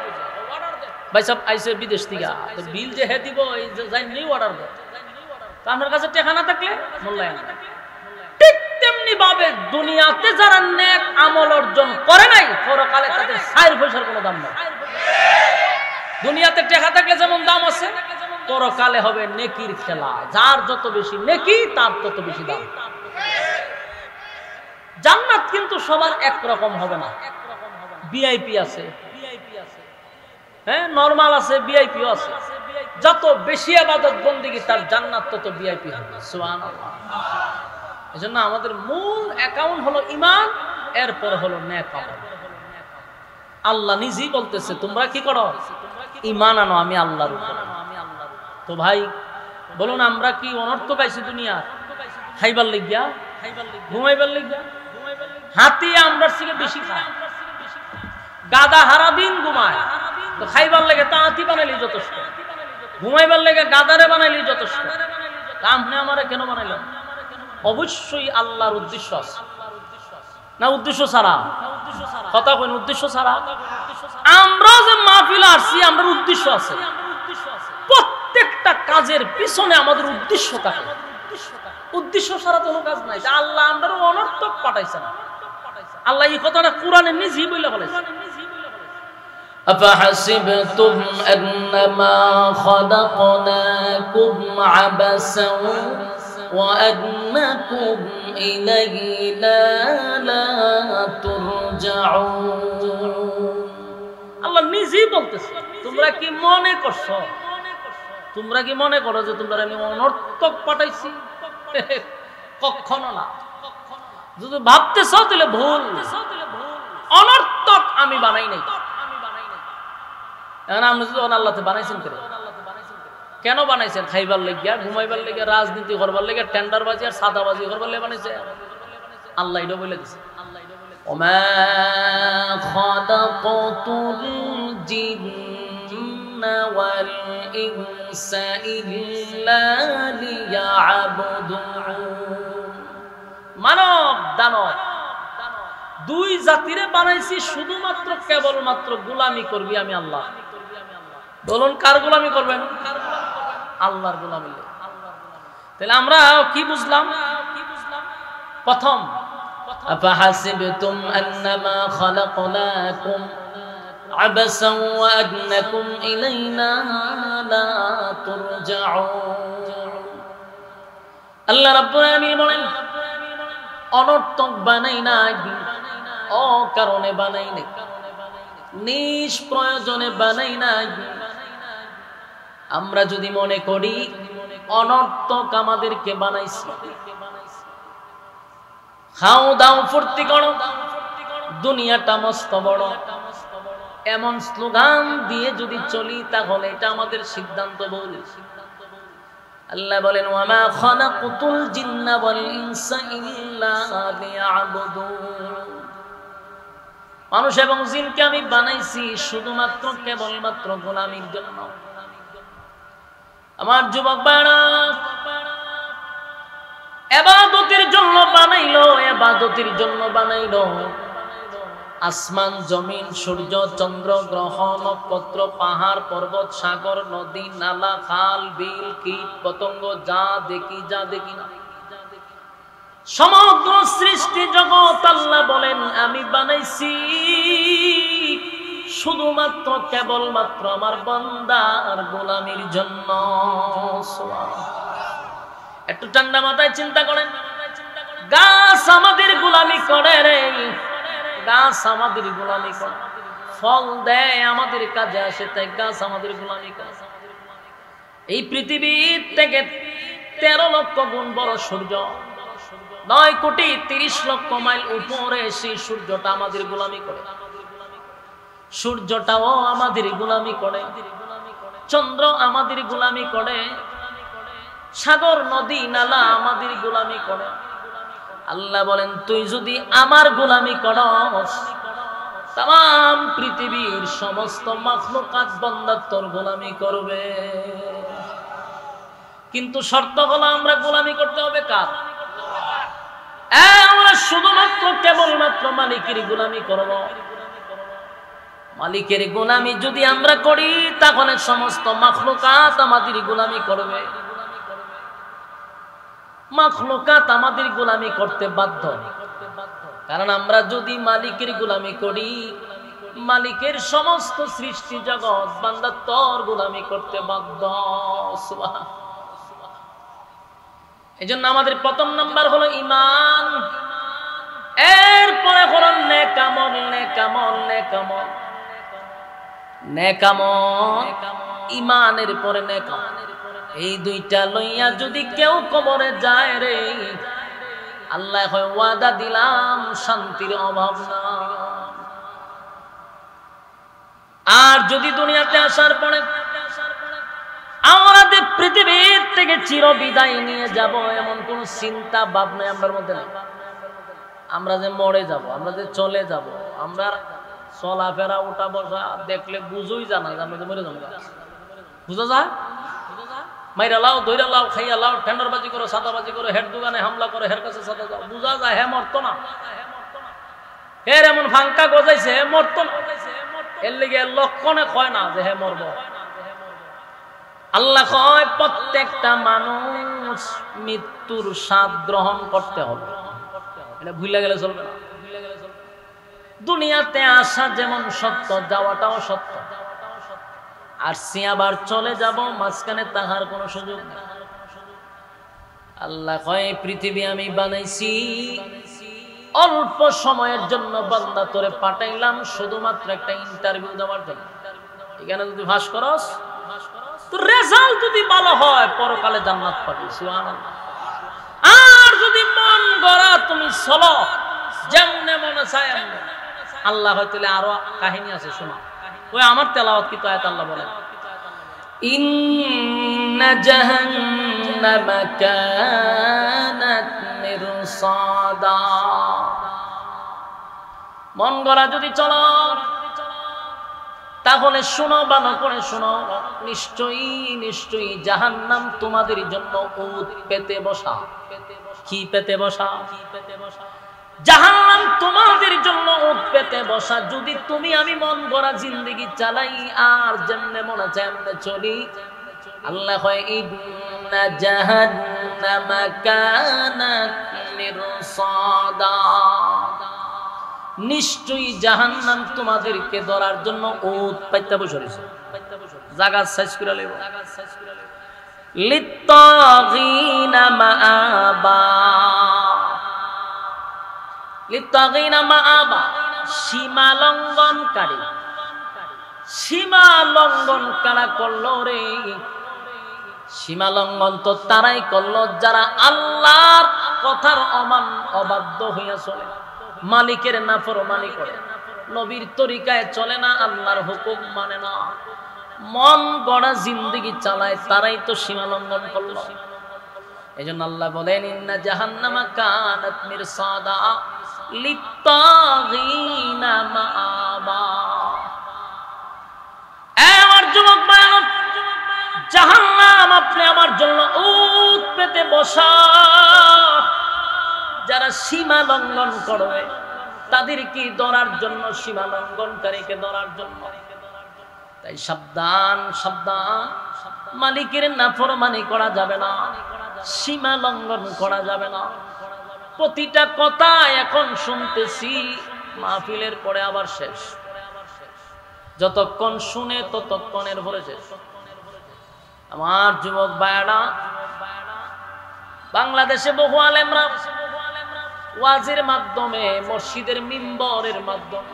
ভাই সব আইসে বিদেশ থেকে, বিল যে হে দিব যাই নিউ অর্ডার দে। আপনার কাছে টাকা না থাকলে মূল্যায়ন। ঠিক তেমনি ভাবে দুনিয়াতে যারা নেক আমল অর্জন করে নাই, পরকালে তাদের 4 পয়সার কোনো দাম নাই। দুনিয়াতে টাকা থাকলে যেমন দাম আছে, পরকালে হবে নেকির খেলা। যার যত বেশি নেকি তার তত বেশি দাম। জান্নাত কিন্তু সবার একরকম হবে না। ভিআইপি আছে, হ্যাঁ নরমাল আছে, ভিআইপিও আছে। যত বেশি ইবাদত বন্দেগী তার জান্নাত তত ভিআইপি হবে। সুবহানাল্লাহ। এজন্য আমাদের মূল অ্যাকাউন্ট হলো ঈমান, এরপর হলো নেক আমল। আল্লাহ নিজেই বলতেছে তোমরা কি করো? ঈমান আনো আমি আল্লাহর উপর। তো ভাই বলুন আমরা কি অনর্থ পাইছি দুনিয়া? খাইবার লাগিয়া, ঘুমাইবার লাগিয়া। হাতি আমরা থেকে বেশি খায়, গাদা হারা দিন ঘুমায়, তো খাইবার লাগে তা হাতি বানাইলি যথেষ্ট, ঘুমাইবার লাগে গাদারে বানাইলি যথেষ্ট। আপনি আমারে কেন বানাইলেন? অবশ্যই আল্লাহর উদ্দেশ্য আছে না? উদ্দেশ্য ছাড়া কথা কইন, উদ্দেশ্য ছাড়া আমরা যে মাহফিলে আসছি আমরা উদ্দেশ্য আছে। প্রত্যেকটা কাজের পিছনে আমাদের উদ্দেশ্য থাকে। উদ্দেশ্য ছাড়া কোনো কাজ নাই। আল্লাহ আমরা অনর্থক পাঠাইছেন। আল্লাহ এই কথাটা কোরআনে নিজেই বলে বলেছেন, أفحسبتم أنما خلقناكم عبثا وأنكم إلينا لا ترجعون। আল্লাহ নিজেই বলতেছে তোমরা কি মনে করছো, তোমরা কি মনে করো যে তোমরা আমি অনর্থক পাঠাইছি? কখনো না। যদি ভাবতেছ তাহলে ভুল। অনর্থক আমি বানাই নাই। এখন আপনি যদি আল্লাহতে বানাইছেন কেন বানাইছেন? খাইবার লাগিয়া, ঘুমাইবার লাগিয়া, রাজনীতি করবার লাগিয়া, টেন্ডারবাজি আর সাদাবাজি করবার লাগিয়া বানাইছে। আল্লাহ এটা বলে দিছে, ওমা খালাকাতুল জিন্না ওয়াল ইনসা ইল্লা লিয়াবুদুন। মানব দানব দুই জাতিরে বানাইছি শুধুমাত্র কেবলমাত্র গোলামি করবি আমি আল্লাহ। বলুন কার গোলামি করবেন? আল্লাহর গোলামি। তাহলে আমরা কি বুঝলাম? প্রথম আফাহাসিবতুম আন্নামা খালাকনাকুম আবাসান ওয়া আন্নাকুম ইলাইনা লা তুরজাউন। আল্লাহ রাব্বুল আলামিন বলেন অনর্থক বানাই নাই, অকারণে বানাই নাই, নিষ্প্রয়োজনে বানাই নাই। আমরা যদি মনে করি অনর্থক আমাদেরকে বানাইছি, খাও দাও ফুর্তি করো, দুনিয়াটা মস্ত বড়, এমন স্লোগান দিয়ে যদি চলি তাহলে এটা আমাদের সিদ্ধান্ত ভুল। আল্লাহ বলেন ওয়ামা খালাকুতুল জিন্না ওয়াল ইনসা ইল্লা লিয়াবুদুন। মানুষ এবং জিনকে আমি বানাইছি শুধুমাত্র কেবলমাত্র গোলামির জন্য। আমার যুবক ভাইরা, ইবাদতের জন্য বানাইলো, ইবাদতের জন্য বানাইলো। আসমান জমিন সূর্য চন্দ্র গ্রহ নক্ষত্র পাহাড় পর্বত সাগর নদী নালা খাল বিল কীট পতঙ্গ যা দেখি যা দেখি না, সমগ্র সৃষ্টি জগৎ আল্লাহ বলেন আমি বানাইছি শুধুমাত্র কেবলমাত্র আমার বান্দার গোলামির জন্য। একটু ঠান্ডা মাথায় চিন্তা করেন, গাছ আমাদের গোলামি করে রে, গাছ আমাদের গোলামি করে, ফল দেয় আমাদের কাজে আসে, তাই গাছ আমাদের গোলামি করে। এই পৃথিবীর থেকে 13 লক্ষ গুণ বড় সূর্য, 9,30,00,000 মাইল উপরে সেই সূর্যটা আমাদের গোলামি করে, সূর্যটাও আমাদের গোলামি করে, চন্দ্র আমাদের গোলামি করে, সাগর নদী নালা আমাদের গোলামি করে। আল্লাহ বলেন তুই যদি আমার গোলামি করস, তাম পৃথিবীর সমস্ত মাখলুকাত বান্দা তোর গোলামি করবে। কিন্তু শর্ত হলো আমরা গোলামি করতে হবে কার? আমরা শুধুমাত্র কেবলমাত্র মালিকের গোলামি করব। মালিকের গোলামি যদি আমরা করি তাহলে সমস্ত মাখলুকাত আমাদের গোলামি করবে। মাখলুকাত আমাদের গোলামি করতে বাধ্য, কারণ আমরা যদি মালিকের গোলামি করি, মালিকের সমস্ত সৃষ্টি জগৎ বান্দা তোর গোলামি করতে বাধ্য। এজন্য আমাদের প্রথম নাম্বার হলো ঈমান, এরপরে হলো নেক আমল। নেক আমল, নেক আমল, নেক আমল, ঈমানের পরে নেক আমল। এই দুইটা লইয়া যদি কেউ কবরে যায় রে, আল্লাহ হয় ওয়াদা দিলাম শান্তির অভাব না। আর যদি দুনিয়াতে আসার পরে আমাদের পৃথিবীর থেকে চির বিদায় নিয়ে যাব এমন কোন চিন্তা ভাবনা আমাদের মধ্যে নেই। আমরা যে মরে যাব, আমরা যে চলে যাব, আমরা চলাফেরা উঠা বসা দেখলে বুঝই জানা যে আমরা যে মরে যাবো। বুঝা যায়? মাইরা লাও, দইরা লাও, খাইয়া লাও, টেন্ডারবাজি করো, সাদাবাজি করো, হের দোকানে হামলা করে, হের কাছে সাদা যাও, বুঝা যায় হে মরতো না। এর এমন ফাঙ্কা গজাইছে হে মরতো না, এর লেগে লক্ষণে কয় না যে হে মরব। আল্লাহ কয় প্রত্যেকটা মানুষ মৃত্যুর স্বাদ গ্রহণ করতে হবে, এটা ভুলে গেলে চলবে না। দুনিয়াতে আসা যেমন সত্য, যাওয়াটাও সত্য। আসছি আবার চলে যাব, মাঝখানে তাহার কোনো সুযোগ নেই। আল্লাহ কয় পৃথিবী আমি বানাইছি অল্প সময়ের জন্য, বান্দা তোরে পাঠাইলাম শুধুমাত্র একটা ইন্টারভিউ দেওয়ার জন্য। এখানে যদি ভাস করস, তোর রেজাল্ট যদি ভালো হয় পরকালে জান্নাত পাবি, সুবহানাল্লাহ। আর যদি মন গড়া তুমি চলো যেমনে মনে চায় এমনে, আল্লাহ হয়তো আরো কাহিনী আছে শোনা। ওই আমার তেলাওয়াত কি তো আয়াত আল্লাহ বলেন ইন্না জাহান্নামা কানাত মিরসাদা। মন গড়া যদি চলো তাহলে শোনো, ভালো করে শোনো, নিশ্চয়ই নিশ্চয়ই জাহান্নাম তোমাদের জন্য উট পেতে বসা। কি পেতে বসা? জাহান্নাম তোমাদের জন্য উট পেতে বসা। যদি তুমি আমি মন গড়া জিন্দেগি চালাই আর যেমনে মনে চায় এমনে চলি, আল্লাহ কয় ইন্না জাহান্নামা কানাত মিরসাদা, নিশ্চয়ই জাহান্নাম তোমাদেরকে ধরার জন্য উট পাইতে বসে রয়েছে। জায়গা সাইজ করে লইব। লিত্তাগিনা মাআবা, লিত্তাগিনা মাআবা, সীমা লঙ্ঘনকারী। সীমা লঙ্ঘন কারা করলো রে? সীমা লঙ্ঘন তো তারাই করলো যারা আল্লাহর কথার অবাধ্য হইয়া চলে, মালিকের নাফরমানি করে, নবীর তরিকায় চলে না, আল্লাহর হুকুম মানে না, মন গড়া জিন্দেগি চালায়, তারাই তো সীমা লঙ্ঘন করলো। এজন্য আল্লাহ বলেন ইন্না জাহান্নামা কানাত মিরসাদা লিত্তাগিনা মাআবা। আমার যুবক ভাইরা, জাহান্নাম আপনি আমার জন্য উট পেতে বসা। যারা সীমা লঙ্ঘন করবে তাদেরকে ধরার জন্য, সীমা লঙ্ঘনকারীকে ধরার জন্য। তাই সাবধান, সাবধান, মালিকের নাফরমানি করা যাবে না, সীমা লঙ্ঘন করা যাবে না। প্রতিটা কথা এখন শুনতেছি, মাহফিলের পরে আবার শেষ। যতক্ষণ শুনে ততক্ষণের পরে শেষ। আমার যুবক ভাইরা, বাংলাদেশে বহু আলেমরা ওয়াজের মাধ্যমে, মসজিদের মিম্বরের মাধ্যমে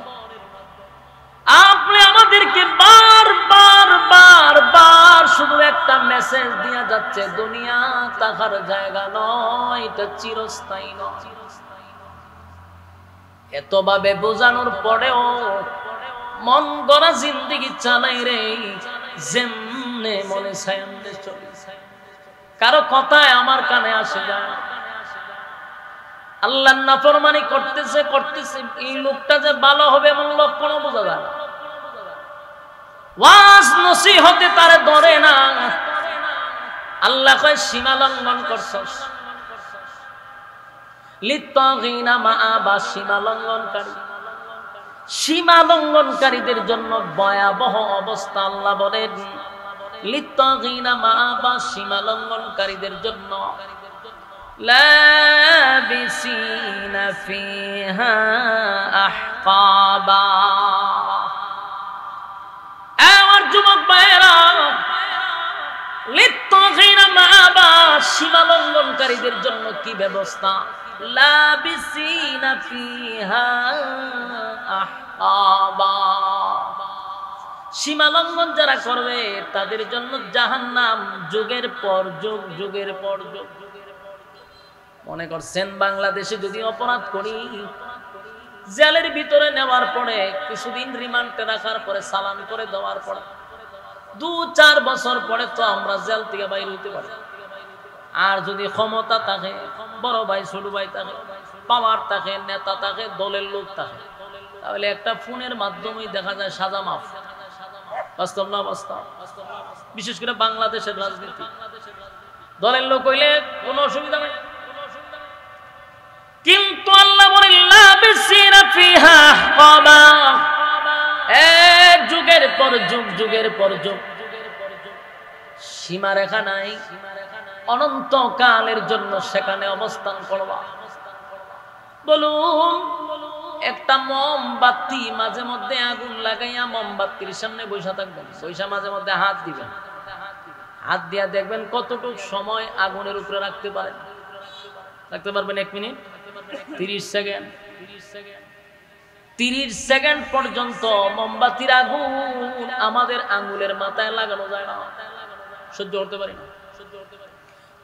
আপনি আমাদেরকে বারবার বারবার শুধু একটা মেসেজ দিয়া যাচ্ছে, দুনিয়া থাকার জায়গা নয়, এটা চিরস্থায়ী নয়। এতভাবে বোঝানোর পরেও মন গড়া জিন্দেগি চালাই রে, যেমনে মনে চায় এমনে চলে। কারো কথায় আমার কানে আসে যায় না। আল্লাহর নাফরমানি করতেছে করতেছে, এই লোকটা যে ভালো হবে এমন লক্ষণও বোঝা যায় না। ওয়াজ নসিহতে তারে ধরে না। আল্লাহ কয় সীমা লঙ্ঘন করছস। লিত্তাগিনা মাআবা, সীমা লঙ্ঘনকারী। সীমা লঙ্ঘনকারীদের জন্য ভয়াবহ অবস্থা। আল্লাহ বলেন লিত্তাগিনা মাআবা, সীমা লঙ্ঘনকারীদের জন্য লাবিসিনা ফিহা আহকাবা। আমার যুবক ভাইরা, লিত্তাগিনা মাআবা, সীমা লঙ্ঘনকারীদের জন্য কি ব্যবস্থা? লাবিসিনা ফিহা আহকাবা, সীমা লঙ্ঘন যারা করবে তাদের জন্য জাহান্নাম যুগের পর যুগ, যুগের পর যুগ। মনে করছেন বাংলাদেশে যদি অপরাধ করি, জেলের ভিতরে নেওয়ার পরে কিছুদিন রিমান্ডে রাখার পরে চালান করে দেওয়ার পরে 2-4 বছর পরে তো আমরা জেল থেকে বাইরে হইতে পারি। আর যদি ক্ষমতা থাকে, বড় ভাই ছোট ভাই থাকে, পাওয়ার থাকে, নেতা থাকে, দলের লোক থাকে, তাহলে একটা ফোনের মাধ্যমেই দেখা যায় সাজা মাফ। বাস্তব না বাস্তব? বিশেষ করে বাংলাদেশের রাজনীতি, দলের লোক হইলে কোনো অসুবিধা নেই। কিন্তু আল্লাহ বলেন লাবিসিনা ফিহা আহকাবা, এক যুগের পর যুগ, যুগের পর যুগ, সীমারেখা নাই, অনন্তকালের জন্য সেখানে অবস্থান করবা। বলুন, একটা মোমবাতি মাঝে মধ্যে আগুন লাগাইয়া মোমবাতির সামনে বসে থাকবেন, বসে মাঝে মধ্যে হাত দিবেন, হাত দিয়া দেখবেন কতটুকু সময় আগুনের উপরে রাখতে পারেন। রাখতে পারবেন 1 মিনিট, 30 সেকেন্ড, 30 সেকেন্ড পর্যন্ত মোমবাতির আগুন আমাদের আঙ্গুলের মাথায় লাগানো যায় না, সহ্য করতে পারি না।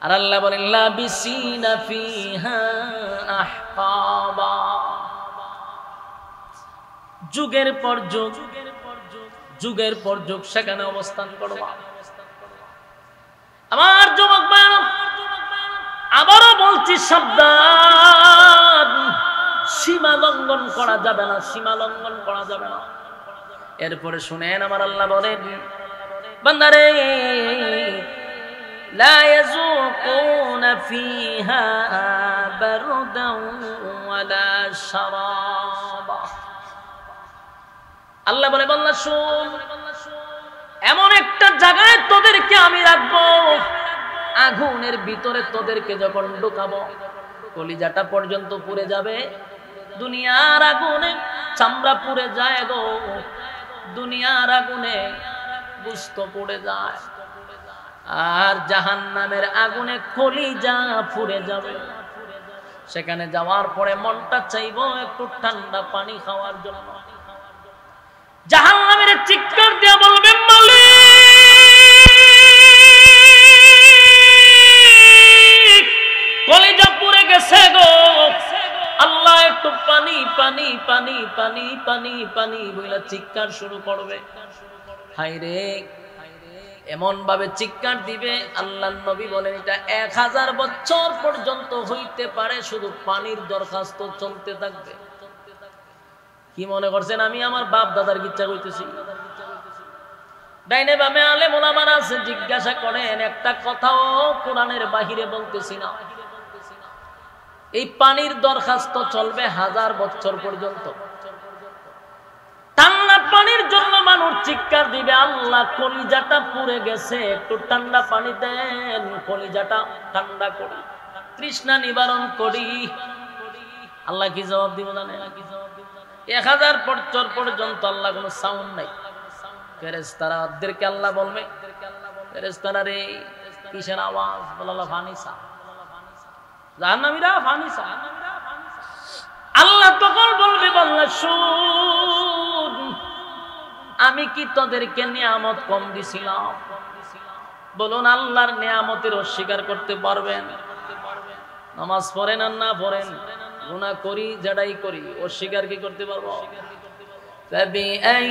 আর আল্লাহ বলেন লাবিসিনা ফিহা আহকাবা, যুগের পর যুগ, যুগের পর যুগ সেখানে অবস্থান করবা। আমার যুবক ভাইরা, আবারও বলছি সাবধান, সীমা লঙ্ঘন করা যাবে না, সীমা লঙ্ঘন করা যাবে না। এরপরে শুনেন, আমার আল্লাহ বলেন বান্দারে লা ইয়াযুকুনা ফিহা বারদান ওয়ালা শারাবা। আল্লাহ বলে বান্দা শুন, এমন একটা জায়গায় তোদেরকে আমি রাখবো, আগুনের ভিতরে তোদেরকে যখন ঢুকাবো কলিজাটা পর্যন্ত পুড়ে যাবে। দুনিয়ার আগুনে চামড়া পুড়ে যায় গো, দুনিয়ার আগুনে গোশত পুড়ে যায়, আর জাহান্নামের আগুনে কলিজা পুড়ে যাবে। সেখানে যাওয়ার পরে মনটা চাইবো একটু ঠান্ডা পানি খাওয়ার জন্য। জাহান্নামের চিৎকার দিয়ে বলবে মালিক কলিজা পুড়ে গেছে গো, আল্লাহ একটু পানি পানি পানি পানি পানি পানি বলে চিৎকার শুরু করবে। হায় রে, এমন ভাবে চিৎকার দিবে, আল্লাহর নবী বলেন এটা 1000 বছর পর্যন্ত হইতে পারে, শুধু পানির দরখাস্ত চলতে থাকবে। কি মনে করছেন আমি আমার বাপ দাদার ইচ্ছা কইতেছি? ডাইনে বামে আলেম ওলামারা আছে, জিজ্ঞাসা করেন, একটা কথাও কোরআনের বাহিরে বলতেছি না। এই পানির দরখাস্ত চলবে 1000 বছর পর্যন্ত। ঠান্ডা পানির জন্য মানুষ চিৎকার দিবে, আল্লাহ কলিজাটা পুড়ে গেছে, একটু ঠান্ডা পানি দেন, কলিজাটা ঠান্ডা করি, তৃষ্ণা নিবারণ করি। আল্লাহ কি জবাব দিব জানেন? 1000 বছর পর্যন্ত আল্লাহ কোনো সাউন্ড নাই। ফেরেশতারা ওদেরকে আল্লাহ বলবে, ফেরেশতারা রে কিসের আওয়াজ? বলে ফানিসা, জাহান্নামীরা ফানিসা। আল্লাহ তখন বলবে বান্দা শুন, আমি কি তোদেরকে নিয়ামত কম দিছিলাম? বলুন আল্লাহর নিয়ামতের অস্বীকার করতে পারবেন? নামাজ পড়েন আর না পড়েন, গুনাহ করি যেটাই করি, অস্বীকার কি করতে পারবো? فبأي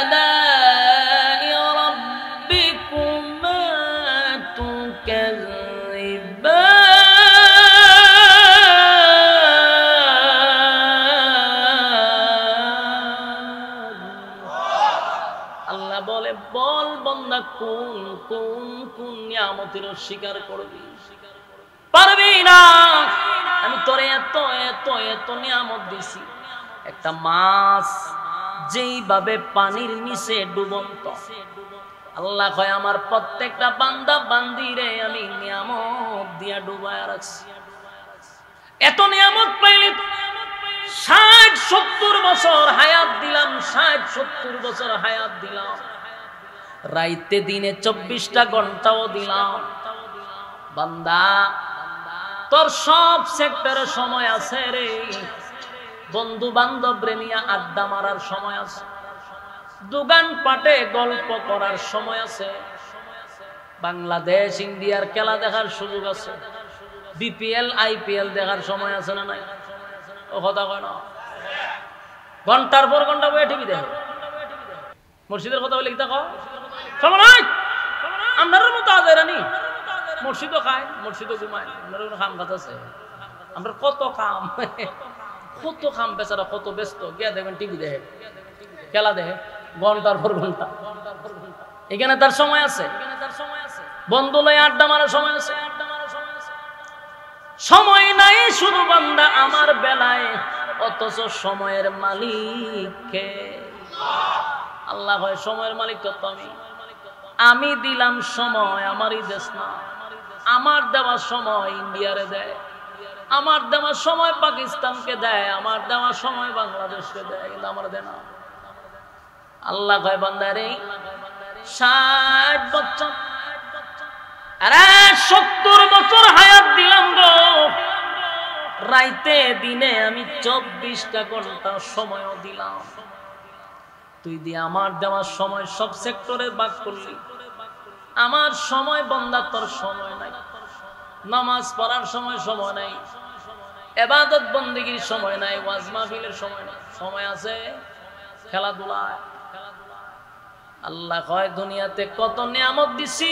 آلاء ربكما تكذبان। আল্লাহ বলে বল বান্দা কোন কোন কোন নিয়ামতের অস্বীকার করবি? পারবি না। আমি তোরে এত এত এত নিয়ামত দিছি। একটা মাছ যেইভাবে পানির নিচে ডুবন্ত, আল্লাহ কয় আমার প্রত্যেকটা বান্দা বান্দিরে আমি নিয়ামত দিয়া ডুবায়া রাখছি। এত নিয়ামত পাইলে 60-70 বছর হায়াত দিলাম, 60-70 বছর হায়াত দিলাম, রাইতে দিনে 24টা ঘন্টাও দিলাম। বান্দা তোর সব সেক্টরে সময় আছে রে, বন্ধু বান্ধব রে নিয়ে আড্ডা মারার সময় আছে, দোকান পাটে গল্প করার সময় আছে, বাংলাদেশ ইন্ডিয়ার খেলা দেখার সুযোগ আছে, বিপিএল আইপিএল দেখার সময় আছে না নাই? ও কথা কয় না, ঘন্টার পর ঘন্টা বয়ে টিভি দেখে। মসজিদের কথা বলে কি তা কয় সময় নাই? আপনার মতো আজাইরানি মসজিদও খায়, মসজিদও ঘুমায়, আপনার কোনো কাম কাজ আছে? আমরা কত কাম, কত কাম, বেচারা কত ব্যস্ত, গিয়া দেখবেন টিভি দেখে, খেলা দেখে ঘন্টার পর ঘন্টা। এখানে তার সময় আছে, বন্ধু লয় আড্ডা মারার সময় আছে? সময় নাই শুধু বান্দা আমার বেলায়, অথচ সময়ের মালিক কে? আল্লাহ হয় সময়ের মালিক তো আমি দিলাম সময়, আমারই দেশ না, আমার দেওয়া সময় ইন্ডিয়ারে দেয়, আমার দেওয়া সময় পাকিস্তানকে দেয়, আমার দেওয়া সময় বাংলাদেশকে দেয়, কিন্তু আমার দেয় না। আল্লাহ কয় বান্দারে 60 বছর আরে 70 বছর হায়াত দিলাম গো, রাইতে দিনে আমি 24টা ঘন্টা সময়ও দিলাম। তুই দিয়ে আমার দেওয়া সময় সব সেক্টরে ভাগ করলি, আমার সময় বন্দা তোর সময় নাই, নামাজ পড়ার সময় সময় নাই, ইবাদত বন্দেগীর সময় নাই, ওয়াজ মাহফিলের সময় নাই, সময় আছে খেলাধুলায়। আল্লাহ কয় দুনিয়াতে কত নিয়ামত দিছি,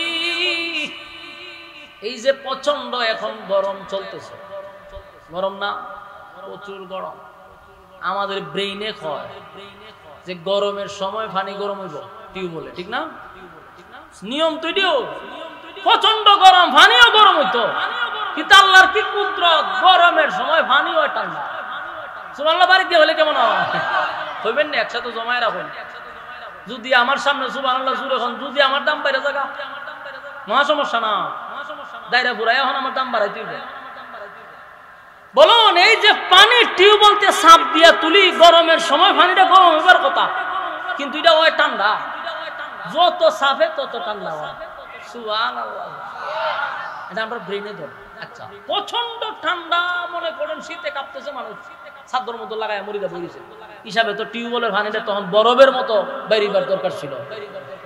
এই যে প্রচন্ড এখন গরম চলতেছে, গরম না প্রচুর গরম, আমাদের ব্রেইনে কয় যে গরমের সময় পানি গরম হইব টিউবওয়েলে, ঠিক না? নিয়ম তো এটিও, প্রচন্ড গরম, পানিও গরম হইতো, কিন্তু আল্লাহর কি কুদরত, গরমের সময় পানিও ঠান্ডা। সুবহানাল্লাহ বাড়ি দিয়ে হলে কেমন হইবেন না, একসাথে জমায় রাখুন। যদি আমার সামনে সুবহানাল্লাহ জুড়ে এখন যদি আমার দাম বাইরে জায়গা মহা সমস্যা না, দায়রা ঘুরাই এখন আমার দাম বাড়াইতে হইবে। বলুন, এই যে পানি টিউবওয়েলতে সাপ দিয়া তুলি, গরমের সময় পানিটা গরম হইবার কথা, কিন্তু এটা হয় ঠান্ডা। যত সাফে তত ঠান্ডা হয়। সুবহানাল্লাহ, এটা আমরা ব্রেনে ধর। আচ্ছা, প্রচন্ড ঠান্ডা, মনে করেন শীতে কাঁপতেছে মানুষ, ছাদর মতো লাগায় মরিদা বইছে হিসাবে তো টিউবওয়েলের পানিটা তখন বরফের মতো বেরিবার দরকার ছিল।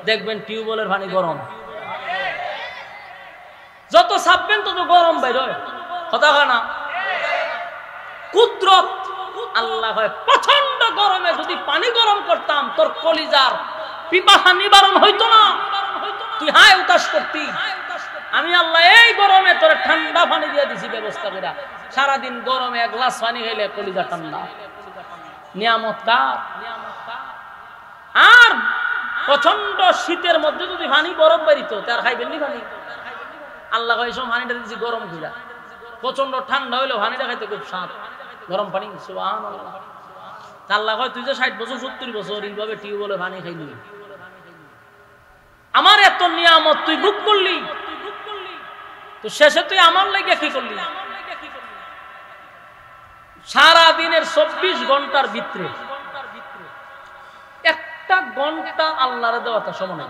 দেখবেন টিউবওয়েলের পানি গরম, যত ছাপবেন তত গরম বাইর হয়, কথা হয় না? কুদরত আল্লাহ হয়। প্রচন্ড গরমে যদি পানি গরম করতাম, তোর কলিজার পিপাসা নিবারণ হইতো না, তুই হায় উতাস করতি। আমি আল্লাহ এই গরমে তোর ঠান্ডা পানি দিয়ে দিছি ব্যবস্থা করে, সারাদিন গরমে এক গ্লাস পানি খাইলে কলিজা ঠান্ডা। নিয়ামত কার? আর প্রচন্ড শীতের মধ্যে যদি পানি বরফ বেরিত, তার খাইবেন নি পানি? আল্লাহ এই সময় পানিটা দিয়েছি গরম কইরা, প্রচন্ড ঠান্ডা হইলো পানিটা খাইতে খুব স্বাদ, গরম পানি। সুবহানাল্লাহ। আল্লাহ কয় তুই যে 60 বছর 70 বছর এইভাবে টিউবওয়েলে পানি খাইলি, আমার এত নিয়ামত তুই ভোগ করলি, তো শেষে তুই আমার লাগে কি করলি? সারা দিনের 24 ঘন্টার ভিতরে একটা ঘন্টা আল্লাহরে দেওয়াটা সমান,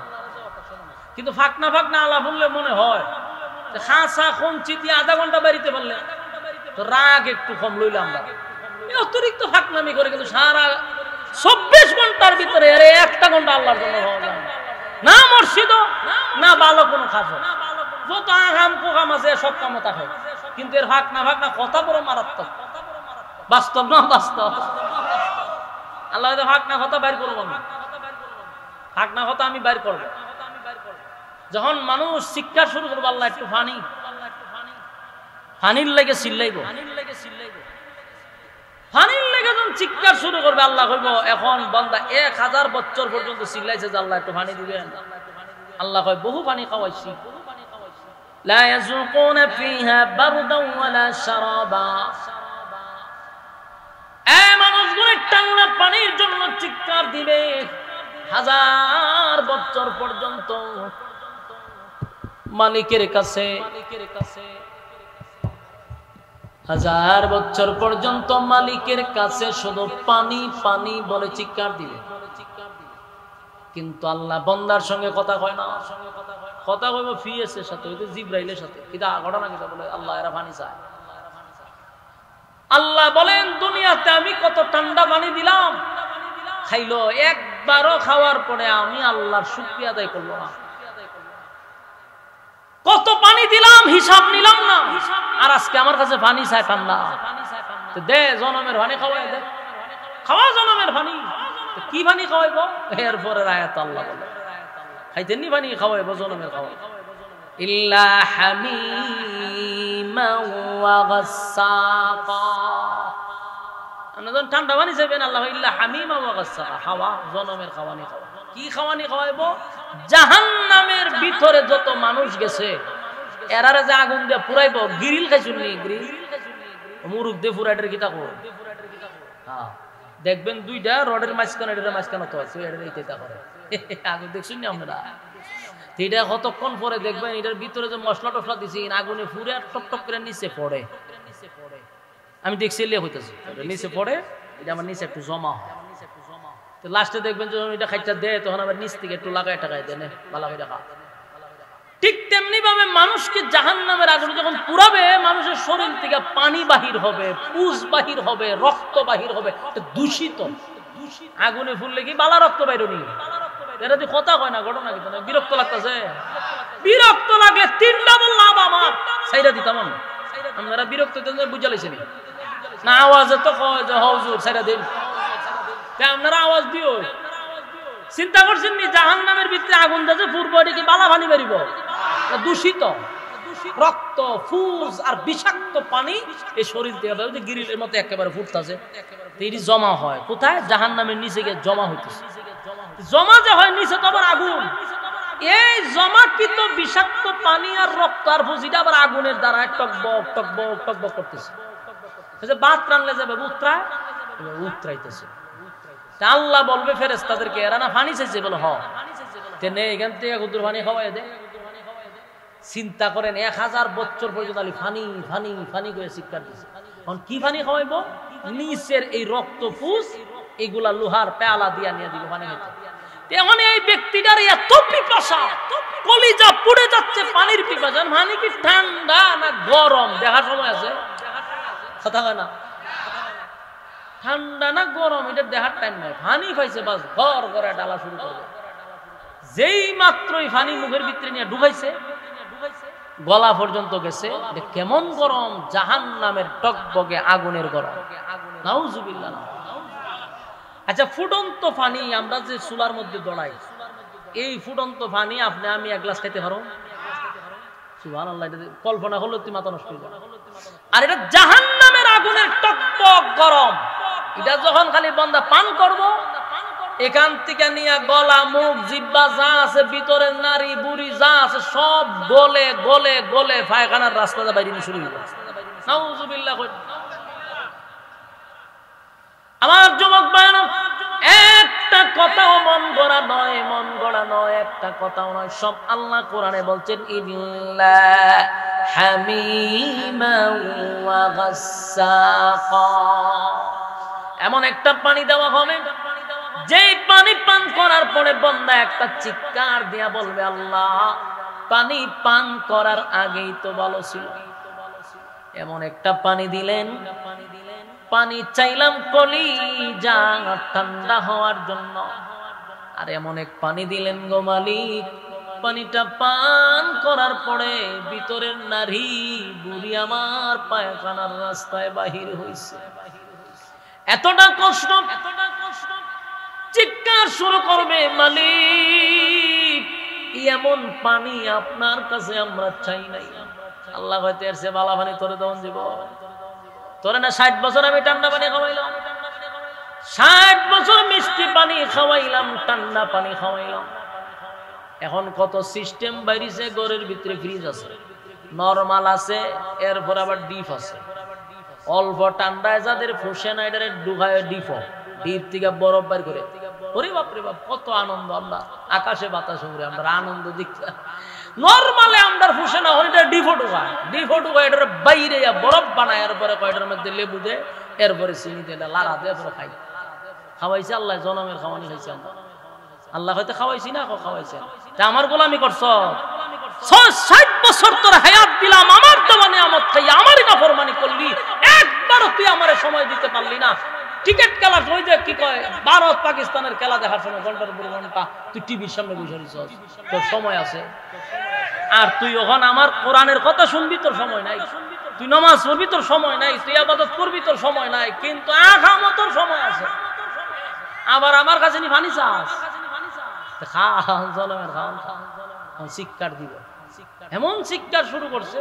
কিন্তু ফাঁকনা ফাঁকনা আল্লাহ বললে মনে হয় খাঁচা খঞ্চি দিয়ে আধা ঘন্টা বাড়িতে পারলে তো রাগ একটু কম লইলাম আমরা, অতিরিক্ত ফাঁকনামি করে, কিন্তু সারা 24 ঘন্টার ভিতরে একটা ঘন্টা আল্লাহর জন্য হওয়া যায় না। মসজিদ না ভালো কোনো কাজ, যত আগাম পোকাম আছে সব কামত আছে, কিন্তু এর ফাঁকনা ফাঁকনা কথা বড় মারাত্মক। বাস্তব না বাস্তব? আল্লাহ ফাঁকনা কথা বাইর করবো, আমি ফাঁকনা কথা আমি বাইর করবো। যখন মানুষ শিক্ষা শুরু করবো, আল্লাহ একটু ফানি ফানির লেগে চিল্লাইব, ফানির লেগে যখন চিৎকার শুরু করবে, আল্লাহ কইব এখন বান্দা 1000 বছর পর্যন্ত চিল্লাইছে যে আল্লাহ একটু পানি দিবেন। আল্লাহ কয় বহু পানি খাওয়াইছি। লা ইয়াযুকুনা ফিহা বারদান ওয়ালা শারাবা। এই মানুষগুলো টানা পানির জন্য চিৎকার দিবে 1000 বছর পর্যন্ত মালিকের কাছে, 1000 বছর পর্যন্ত মালিকের কাছে শুধু পানি পানি বলে চিৎকার দিবে। কিন্তু আল্লাহ বান্দার সঙ্গে কথা কয় না, কথা কইব ফিয়েসের সাথে, ওই জিবরাইলের সাথে। কিটা ঘটনা কিটা বলে আল্লাহ এরা পানি চায়। আল্লাহ বলেন দুনিয়াতে আমি কত ঠান্ডা পানি দিলাম, খাইলো, একবারও খাওয়ার পরে আমি আল্লাহর শুকরিয়া আদায় করলো না। কত পানি দিলাম হিসাব নিলাম না, আর আজকে আমার কাছে পানি চায় ঠান্ডা। দে জনমের পানি খাওয়াই দে, খাওয়া জনমের পানি। কি পানি খাওয়াইব? এরপরে আয়াত আল্লাহ বলে খাইতেন নি পানি খাওয়াইব জনমের খাওয়া। ইল্লা হামিমা ওয়া গাসসাকা। আপনারা ঠান্ডা পানি চাইবেন, আল্লাহ ইল্লা হামিমা ওয়া গাসসাকা, খাওয়া জনমের খাওয়ানি খাওয়া। কি খাওয়ানি খাওয়াইব? জাহান্নামের ভিতরে যত মানুষ গেছে এরারে যে আগুন দিয়ে পুরাইব। গ্রিল খাইছুন নি? গ্রিল মুরুখ দিয়ে পুরাইটার কি থাকো? হ্যাঁ, দেখবেন দুইটা রডের মাঝখানে, এটার মাঝখানে তো আছে, এটা করে আগুন দেখছুন না আমরা? এটা কতক্ষণ পরে দেখবেন এটার ভিতরে যে মশলা টসলা দিছি আগুনে পুরে টপ টপ করে নিচে পড়ে। আমি দেখছি হইতেছে নিচে পড়ে, এটা আমার নিচে একটু জমা হয়। তো লাস্টে দেখবেন যখন এটা খাইটা দেয় তখন আবার নিচ থেকে একটু লাগায় টাকায় দেন ভালো করে খা। ঠিক তেমনি ভাবে মানুষকে জাহান্নামের আগুনে যখন পুরাবে, মানুষের শরীর থেকে পানি বাহির হবে, পুষ বাহির হবে, রক্ত বাহির হবে, দূষিত। আগুনে ফুললে কি বালা রক্ত বাইরনি? এটা যদি কথা হয় না, ঘটনা কিন্তু বিরক্ত লাগতেছে। বিরক্ত লাগলে 3টা বললাম আমার সাইরা দিতাম। আপনারা বিরক্ত বুঝা লাইছেন না? আওয়াজে তো কয় যে হুজুর সাইরা দিন, আপনারা আওয়াজ দিও। চিন্তা করছেন নি জাহান্নামের ভিতরে আগুন যাচ্ছে পূর্ব, এটা কি বালা পানি বেরিব? দূষিত রক্ত, ফুস আর বিষাক্ত পানি এই শরীর থেকে গ্রিলের মতো একেবারে ফুটতেছে। এটি জমা হয় কোথায়? জাহান্নামের নিচে গিয়ে জমা হইতেছে। জমা যে হয় নিচে তো আবার আগুন। এই জমাকৃত বিষাক্ত পানি আর রক্ত আর ভুজিটা আবার আগুনের দ্বারা টকবক টকবক টকবক করতেছে। ভাত রান্নলে যাবে উতরাইতেছে। আল্লাহ বলবে ফেরেশতাদেরকে, এরা না পানি চাইছে? বলে হ, এখান থেকে কুদুর পানি খাওয়াই দে। চিন্তা করেন 1000 বছর পর্যন্ত ফানি ফানি ফানি করে চিৎকার দিচ্ছে। এখন কি পানি খাওয়াইব? নিচের এই রক্ত ফুস এগুলা লোহার পেয়ালা দিয়া নিয়ে দিল পানি খাইতে। এখন এই ব্যক্তিটার এত পিপাসা, কলিজা পুড়ে যাচ্ছে পানির পিপাসা। পানি কি ঠান্ডা না গরম দেখার সময় আছে? কথা হয় না, ঠান্ডা না গরম এটা দেখার টাইম নাই। পানি পাইছে বাস ঘর ঘরে ডালা শুরু করবে। যেই মাত্রই পানি মুখের ভিতরে নিয়ে ঢুকাইছে, গলা পর্যন্ত গেছে। কেমন গরম! জাহান্নামের টকবগে আগুনের গরম। নাউজুবিল্লাহ। আচ্ছা, ফুটন্ত পানি আমরা যে চুলার মধ্যে দড়াই, এই ফুটন্ত পানি আপনি আমি এক গ্লাস খাইতে পারো? সুবহানাল্লাহ, এটা কল্পনা হলো তুই মাথা নষ্ট হয়ে যাবে। আর এটা জাহান্নামের আগুনের টকবগ গরম। এটা যখন খালি বান্দা পান করব, এখান থেকে নিয়ে গলা মুখ জিহ্বা যা আছে ভিতরের নারী বুড়ি যা আছে সব গলে গলে গলে পায়খানার রাস্তাটা বাইরে নিয়ে শুরু হয়ে যাবে। নাউজুবিল্লাহ। আমার যুবক ভাইরা, একটা কথাও মন গড়া নয়, মন গড়া নয়, একটা কথাও নয়, সব আল্লাহ কোরআনে বলছেন ইল্লা হামিমা ওয়া গাসসাকা। এমন একটা পানি দেওয়া হবে, যেই পানি পান করার পরে বান্দা একটা চিৎকার দিয়া বলবে, আল্লাহ পানি পান করার আগেই তো ভালো ছিল। এমন একটা পানি দিলেন, পানি চাইলাম কলিজা ঠান্ডা হওয়ার জন্য, আর এমন এক পানি দিলেন গো মালিক, পানিটা পান করার পরে ভিতরের নারী বুড়ি আমার পায়খানার রাস্তায় বাহির হইছে। এতটা কষ্ট, চিৎকার শুরু করবে, মালিক এমন পানি আপনার কাছে আমরা চাই নাই। আল্লাহ হয়তো এর সে বালা পানি তোরে দেওয়ান দিব। তোরে না 60 বছর আমি ঠান্ডা পানি খাওয়াইলাম, 60 বছর মিষ্টি পানি খাওয়াইলাম, ঠান্ডা পানি খাওয়াইলাম। এখন কত সিস্টেম বাইরেছে, ঘরের ভিতরে ফ্রিজ আছে, নরমাল আছে, এরপর আবার ডিপ আছে। অল্প ঠান্ডায় যাদের ফুসে না, এটা ডুবায় ডিপ, ডিপ থেকে বরফ বাইর করে। ওরে বাপরে বাপ, কত আনন্দ! আমরা আকাশে বাতাসে উড়ে, আমরা আনন্দ দেখতে। নরমালে আমরা ফুসে না, ওইটা ডিফো ঢুকায়, ডিফো ঢুকায় এটার বাইরে বরফ বানায়, এরপরে কয়টার মধ্যে লেবু দে, এরপরে চিনি দিয়ে লাড়া দিয়ে এরপরে খাই। খাওয়াইছে আল্লাহ, জনমের খাওয়ানি খাইছে আমরা। আল্লাহ হয়তো খাওয়াইছি না, খাওয়াইছেন। তা আমার গোলামি করছ, 60 বছর তোর হায়াত দিলাম, আমার দেওয়া নিয়ামত খাই আমারই নাফরমানি করলি, একবারও তুই আমারে সময় দিতে পারলি না। ক্রিকেট খেলার ওই যে কি কয়, ভারত পাকিস্তানের খেলা দেখার সময় ঘন্টার উপর ঘন্টা তুই টিভির সামনে বসে রইছস, তোর সময় আছে? আর তুই ওখানে আমার কোরআনের কথা শুনবি, তোর সময় নাই। তুই নামাজ পড়বি, তোর সময় নাই। তুই ইবাদত করবি, তোর সময় নাই। কিন্তু আখামো তোর সময় আছে। আবার আমার কাছে নি পানি চাস, খান জলমের খান, শিক্ষার দিব। এমন শিক্ষা শুরু করছে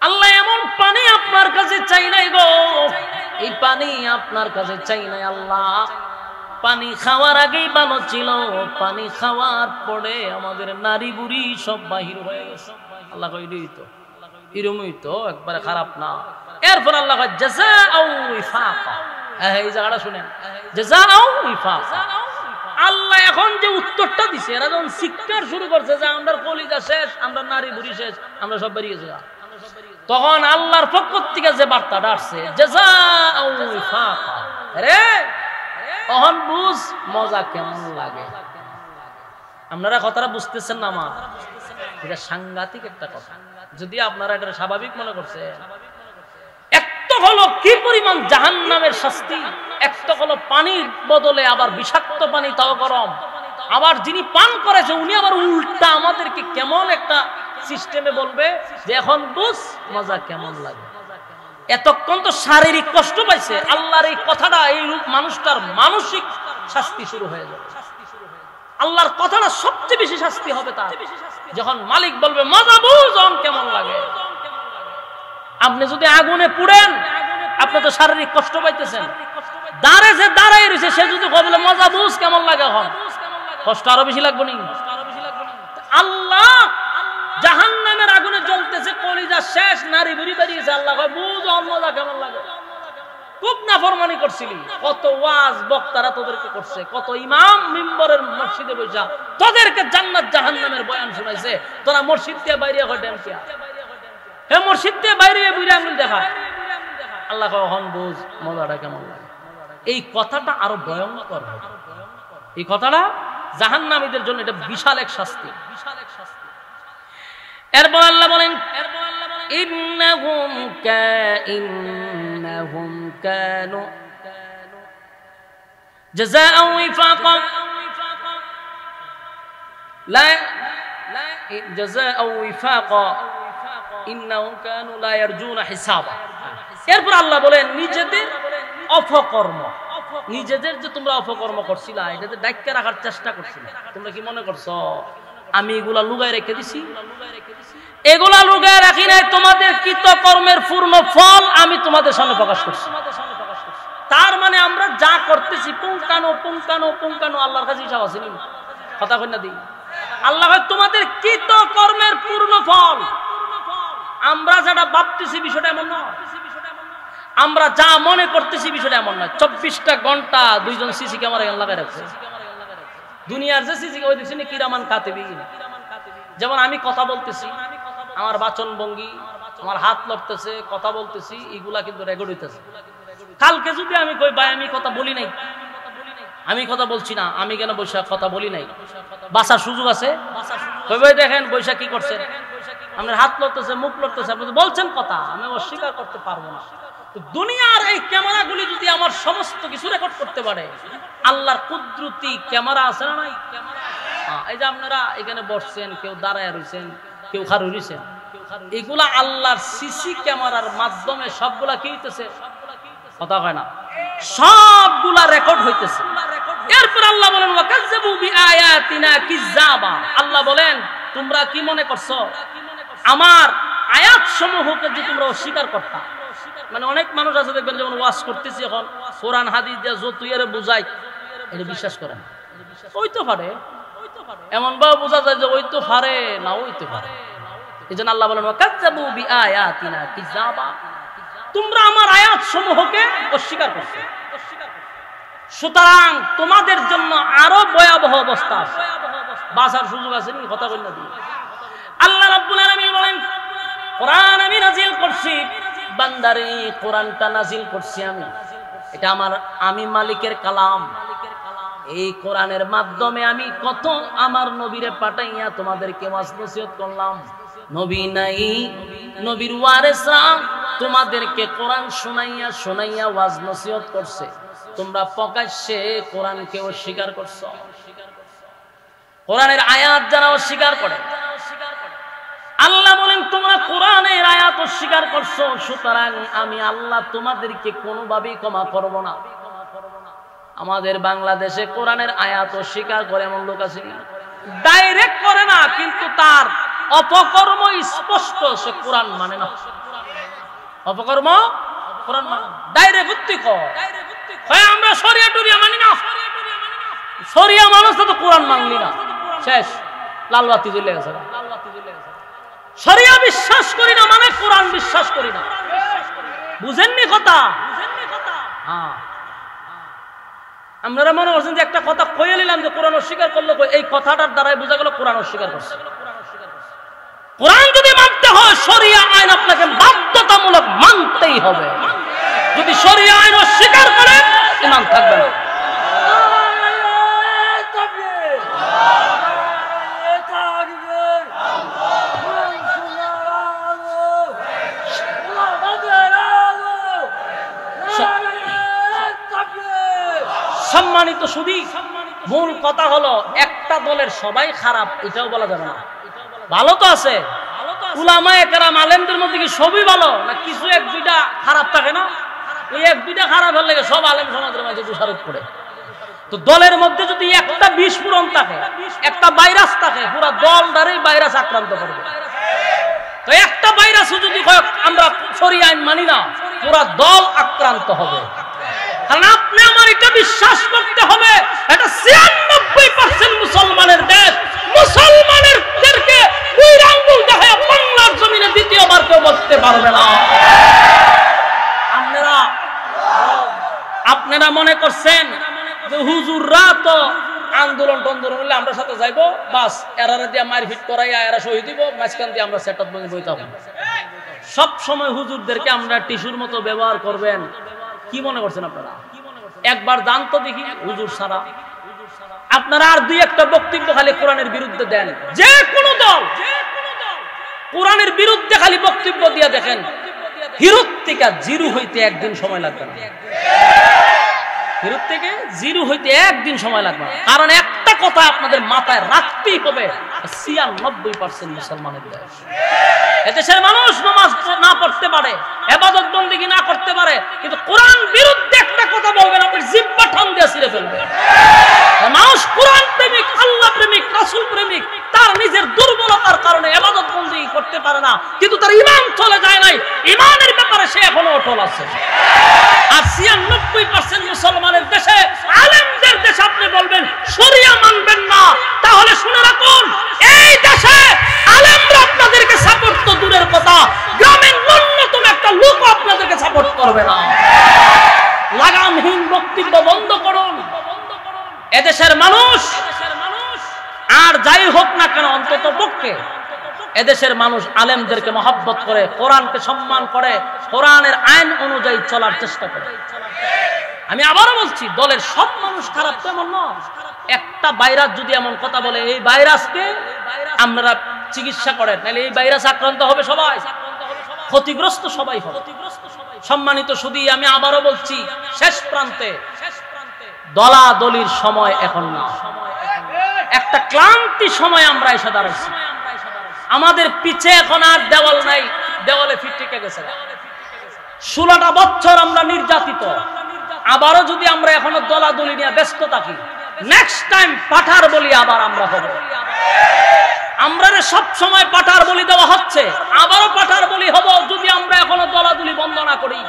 আল্লাহ, এমন পানি আপনার কাছে চাই নাই গো, এই পানি আপনার কাছে চাই নাই আল্লাহ। পানি খাওয়ার আগেই ভালো ছিল, পানি খাওয়ার পরে আমাদের নারী বুড়ি সব বাহির হয়ে গেছে। আল্লাহ কইলেই তো এরমই তো, একবারে খারাপ না। এরপর আল্লাহ কয় জাযাউ ইফাকা। এই জায়গাটা শুনেন, জাযাউ ইফাকা। আল্লাহ এখন যে উত্তরটা দিছে, এরা যখন চিৎকার শুরু করছে যে আমরা কলিজা শেষ, আমরা নারী বুড়ি শেষ, আমরা সব বেরিয়ে গেছি, তখন আল্লাহর পক্ষ থেকে যে বার্তাটা আসছে, জাযাউ ইফাকা, রে অহন বুঝ মজা কেমন লাগে। আপনারা কথাটা বুঝতেছেন না? আমার এটা সাংঘাতিক একটা কথা। যদি আপনারা এটা স্বাভাবিক মনে করছেন, একটা হলো কি পরিমাণ জাহান্নামের শাস্তি, একটা হলো পানির বদলে আবার বিষাক্ত পানি, তাও গরম। আবার যিনি পান করেছে উনি আবার উল্টা আমাদেরকে কেমন একটা সিস্টেমে বলবে যে এখন বুঝ মজা কেমন লাগে। এতক্ষণ তো শারীরিক কষ্ট পাইছে, আল্লাহর এই কথাটা এই মানুষটার মানসিক শাস্তি শুরু হয়ে যাবে। আল্লাহর কথাটা সবচেয়ে বেশি শাস্তি হবে তার যখন মালিক বলবে মজা বুঝ কেমন লাগে। আপনি যদি আগুনে পুড়েন, আপনি তো শারীরিক কষ্ট পাইতেছেন, দাঁড়ে যে দাঁড়াই রয়েছে সে যদি বলে মজা বুঝ কেমন লাগে, এখন কষ্ট আরো বেশি লাগবে নি? আল্লাহ জাহান্নামের আগুনে জ্বলতেছে, কলিজা শেষ, নারী বুড়ি বেরিয়েছে। আল্লাহ কয় বুঝ অন্যদা কেমন লাগে, খুব নাফরমানি করছিলি, কত ওয়াজ বক্তারা তোদেরকে করছে, কত ইমাম মিম্বরের মসজিদে বসা তোদেরকে জান্নাত জাহান্নামের বয়ান শোনাইছে, তোরা মসজিদ দিয়ে বাইরে হয় ড্যাম কিয়া, হে মসজিদ দিয়ে বাইরে বুঝে আঙুল দেখা। আল্লাহ কয় হন বুঝ মজাটা কেমন লাগে। এই কথাটা আরো ভয়ঙ্কর হবে, এই কথাটা জাহান্নামীদের জন্য এটা বিশাল এক শাস্তি। এরপর আল্লাহ বলেন ইন্নাহুম কানু জাযাআও ওয়াফাকা লা জাযাআও ওয়াফাকা ইন্নাহুম কানু লা ইয়ারজুনা হিসাবা। এরপর আল্লাহ বলেন নিজেদের অপকর্ম, নিজেদের যে তোমরা অপকর্ম করছিলা, এটাতে ডাইক্কা রাখার চেষ্টা করছিলা, তোমরা কি মনে করছো আমি এগুলা লুকায় রেখে দিছি? এগুলা লুকায় রাখি নাই, তোমাদের কৃতকর্মের পূর্ণ ফল আমি তোমাদের সামনে প্রকাশ করছি। তার মানে আমরা যা করতেছি পুঙ্খানো পুঙ্খানো পুঙ্খানো আল্লাহর কাছে হিসাব আছে নি, কথা কই না দিই। আল্লাহ তোমাদের কৃতকর্মের পূর্ণ ফল, আমরা যেটা ভাবতেছি বিষয়টা এমন নয়, আমরা যা মনে করতেছি বিষয়টা এমন নয়। 24টা ঘন্টা দুইজন সিসি ক্যামেরা লাগাই রাখছে দুনিয়ার যে সিসি, ওই দেখছি কিরামান কাতিবিন। যেমন আমি কথা বলতেছি, আমার বাচন ভঙ্গি, আমার হাত লড়তেছে, কথা বলতেছি, এগুলা কিন্তু রেকর্ড হইতেছে। কালকে যদি আমি কই ভাই আমি কথা বলি নাই, আমি কথা বলছি না, আমি কেন বৈশাখ কথা বলি নাই, বাসার সুযোগ আছে? কই ভাই দেখেন বৈশাখ কি করছেন, আপনার হাত লড়তেছে, মুখ লড়তেছে, আপনি বলছেন কথা, আমি অস্বীকার করতে পারবো না। দুনিয়ার এই ক্যামেরাগুলি যদি আমার সমস্ত কিছু রেকর্ড করতে পারে, আল্লাহর কুদরতি ক্যামেরা আছে না নাই? এই যে আপনারা এখানে বসছেন, কেউ দাঁড়ায় রয়েছেন, কেউ খাড়ু রয়েছেন, এগুলা আল্লাহর সিসি ক্যামেরার মাধ্যমে সবগুলা কি হইতেছে, কথা হয় না, সবগুলা রেকর্ড হইতেছে। এরপর আল্লাহ বলেন ওয়াকাযযাবু বিআয়াতিনা কিযাবা। আল্লাহ বলেন তোমরা কি মনে করছো আমার আয়াত সমূহকে যে তোমরা অস্বীকার করতা। মানে অনেক মানুষ আছে দেখবেন যেমন ওয়াজ করতেছি, এখন কোরআন হাদিস দিয়ে যতুইরে বুঝাই, এটা বিশ্বাস করেন ওই তো পারে, এমন ভাবে বোঝা যায় যে ওই তো পারে না, ওই তো পারে। এই জন্য আল্লাহ বলেন ওয়াকাযযাবু বিআয়াতিনা কিযাবা, তোমরা আমার আয়াত সমূহকে অস্বীকার করছো। সুতরাং তোমাদের জন্য আরো ভয়াবহ অবস্থা আছে, বাঁচার সুযোগ আছে নি, কথা বল না দিয়ে। আল্লাহ রাব্বুল আলামিন বলেন কোরআন আমি নাজিল করছি, বান্দারে কোরআনটা নাজিল করছি আমি, এটা আমি মালিকের কালাম। এই কোরআনের মাধ্যমে আমি কত আমার নবীরে পাঠাইয়া তোমাদেরকে ওয়াজ নসিহত করলাম। নবী নাই, নবীর ওয়ারিসরা তোমাদেরকে কোরআন শোনাইয়া শোনাইয়া ওয়াজ নসিহত করছে, তোমরা প্রকাশ্যে কোরআনকে অস্বীকার করছো। কোরআনের আয়াত যারা অস্বীকার করে, আল্লাহ বলেন তোমরা কোরআনের আয়াত অস্বীকার করছো, সুতরাং আমি আল্লাহ তোমাদেরকে কোনোভাবেই ক্ষমা করব না। আমাদের বাংলাদেশে কোরআনের আয়াত অস্বীকার করে এমন লোক আছে, ডাইরেক্ট করে না কিন্তু তার অপকর্ম স্পষ্ট, সে কোরআন মানে না। অপকর্ম কোরআন মানে ডাইরেক্ট উত্তি কয় আমরা শরিয়া টরিয়া মানি না, শরিয়া মানুষ তো কোরআন মানলি না, শেষ লালবাতি জ্বলে গেছে। শরিয়া বিশ্বাস করি না মানে কোরআন বিশ্বাস করি না, বুঝেননি কথা? হ্যাঁ, আপনারা মনে করছেন যে একটা কথা কয়ে নিলাম যে কোরআন অস্বীকার করলো, এই কথাটার দ্বারাই বোঝা গেল কোরআন অস্বীকার করছে। কোরআন যদি মানতে হয় শরিয়া আইন আপনাকে বাধ্যতামূলক মানতেই হবে। যদি শরিয়া আইন অস্বীকার করে ঈমান থাকবে না। সম্মানিত শুধু মূল কথা হলো একটা দলের সবাই খারাপ এটাও বলা যাবে না, ভালো তো আছে। উলামায়ে কেরাম আলেমদের মধ্যে কি সবই ভালো না কিছু এক দুইটা খারাপ থাকে না? ওই এক দুইটা খারাপ হলে সব আলেম সমাজের মাঝে দোষারোপ করে। তো দলের মধ্যে যদি একটা বিস্ফোরণ থাকে, একটা ভাইরাস থাকে, পুরো দলটারই ভাইরাস আক্রান্ত করবে। তো একটা ভাইরাস যদি আমরা শরিয়া আইন মানি না, পুরো দল আক্রান্ত হবে। কারণ আপনি আমার এটা বিশ্বাস করতে হবে, এটা 96% মুসলমানের দেশ, মুসলমানের আন্দোলন টন্দোলন হলে আমরা সাথে যাইবো, বাস এরারে দিয়ে মারপিট করাইয়া এরা শহীদ দিব, মাঝখান দিয়ে আমরা সেটাত বই বইতাম। সব সময় হুজুরদেরকে আমরা টিস্যুর মতো ব্যবহার করবেন, কি মনে করছেন আপনারা? একবার জানতো দেখি হুজুর ছাড়া আপনারা আর দুই একটা বক্তব্য খালি কোরআনের বিরুদ্ধে দেন, যে কোনো দল কোরআনের বিরুদ্ধে খালি বক্তব্য দিয়ে দেখেন, হিরোর থেকে জিরো হইতে একদিন সময় লাগবে না। হিরোর থেকে জিরো হইতে একদিন সময় লাগবে না, কারণ একটা কথা আপনাদের মাথায় রাখতেই হবে, ৯৬% মুসলমানের দেশ। এদেশের মানুষ নামাজ না পড়তে পারে, ইবাদত বন্দেগী না করতে পারে, কিন্তু কোরআন বিরুদ্ধে একটা কথা বলবেন, আপনি জিহ্বা ঠান দিয়ে ছিঁড়ে ফেলবেন। মানুষ কোরআন প্রেমিক, আল্লাহ প্রেমিক, রাসূল প্রেমিক, তার নিজের দুর্বলতার কারণে ইবাদত বন্দেগী করতে পারে না, কিন্তু তার ঈমান চলে যায় নাই, ঈমানের ব্যাপারে সে এখনো অটল আছে। আর ৯৬% মুসলমানের দেশে, আলেমদের দেশে আপনি বলবেন শরিয়া মানবেন না, তাহলে শুনে রাখুন, এই দেশে আলেমরা আপনাদেরকে সাপোর্ট তো দূরের কথা, গ্রামের ন্যূনতম একটা লোক আপনাদেরকে সাপোর্ট করবে না। লাগামহীন বক্তব্য বন্ধ করুন। এদেশের মানুষ আর যাই হোক না কেন, অন্তত পক্ষে এদেশের মানুষ আলেমদেরকে মহব্বত করে, কোরআনকে সম্মান করে, কোরআনের আইন অনুযায়ী চলার চেষ্টা করে। আমি আবারও বলছি, দলের সব মানুষ খারাপ তো এমন নয়। একটা ভাইরাস যদি এমন কথা বলে, এই ভাইরাসকে আপনারা চিকিৎসা করেন, নাহলে এই ভাইরাস আক্রান্ত হবে সবাই, ক্ষতিগ্রস্ত সবাই হবে। সম্মানিত শুধু আমি আবারও বলছি, শেষ প্রান্তে দলাদলির সময় এখন না, একটা ক্লান্তি সময় আমরা এসে দাঁড়াইছি। আমাদের পিছে এখন আর দেওয়াল নাই, দেওয়ালে ফিট টিকে গেছে। 16টা বছর আমরা নির্যাতিত, আবারও যদি আমরা এখনো দলাদলি নিয়ে ব্যস্ত থাকি, নেক্সট টাইম পাঠার বলি আবার আমরা হব। আমরা সব সময় পাঠার বলি দেওয়া হচ্ছে, আবারও পাঠার বলি হব যদি আমরা এখনো দলাদলি বন্ধ না করি।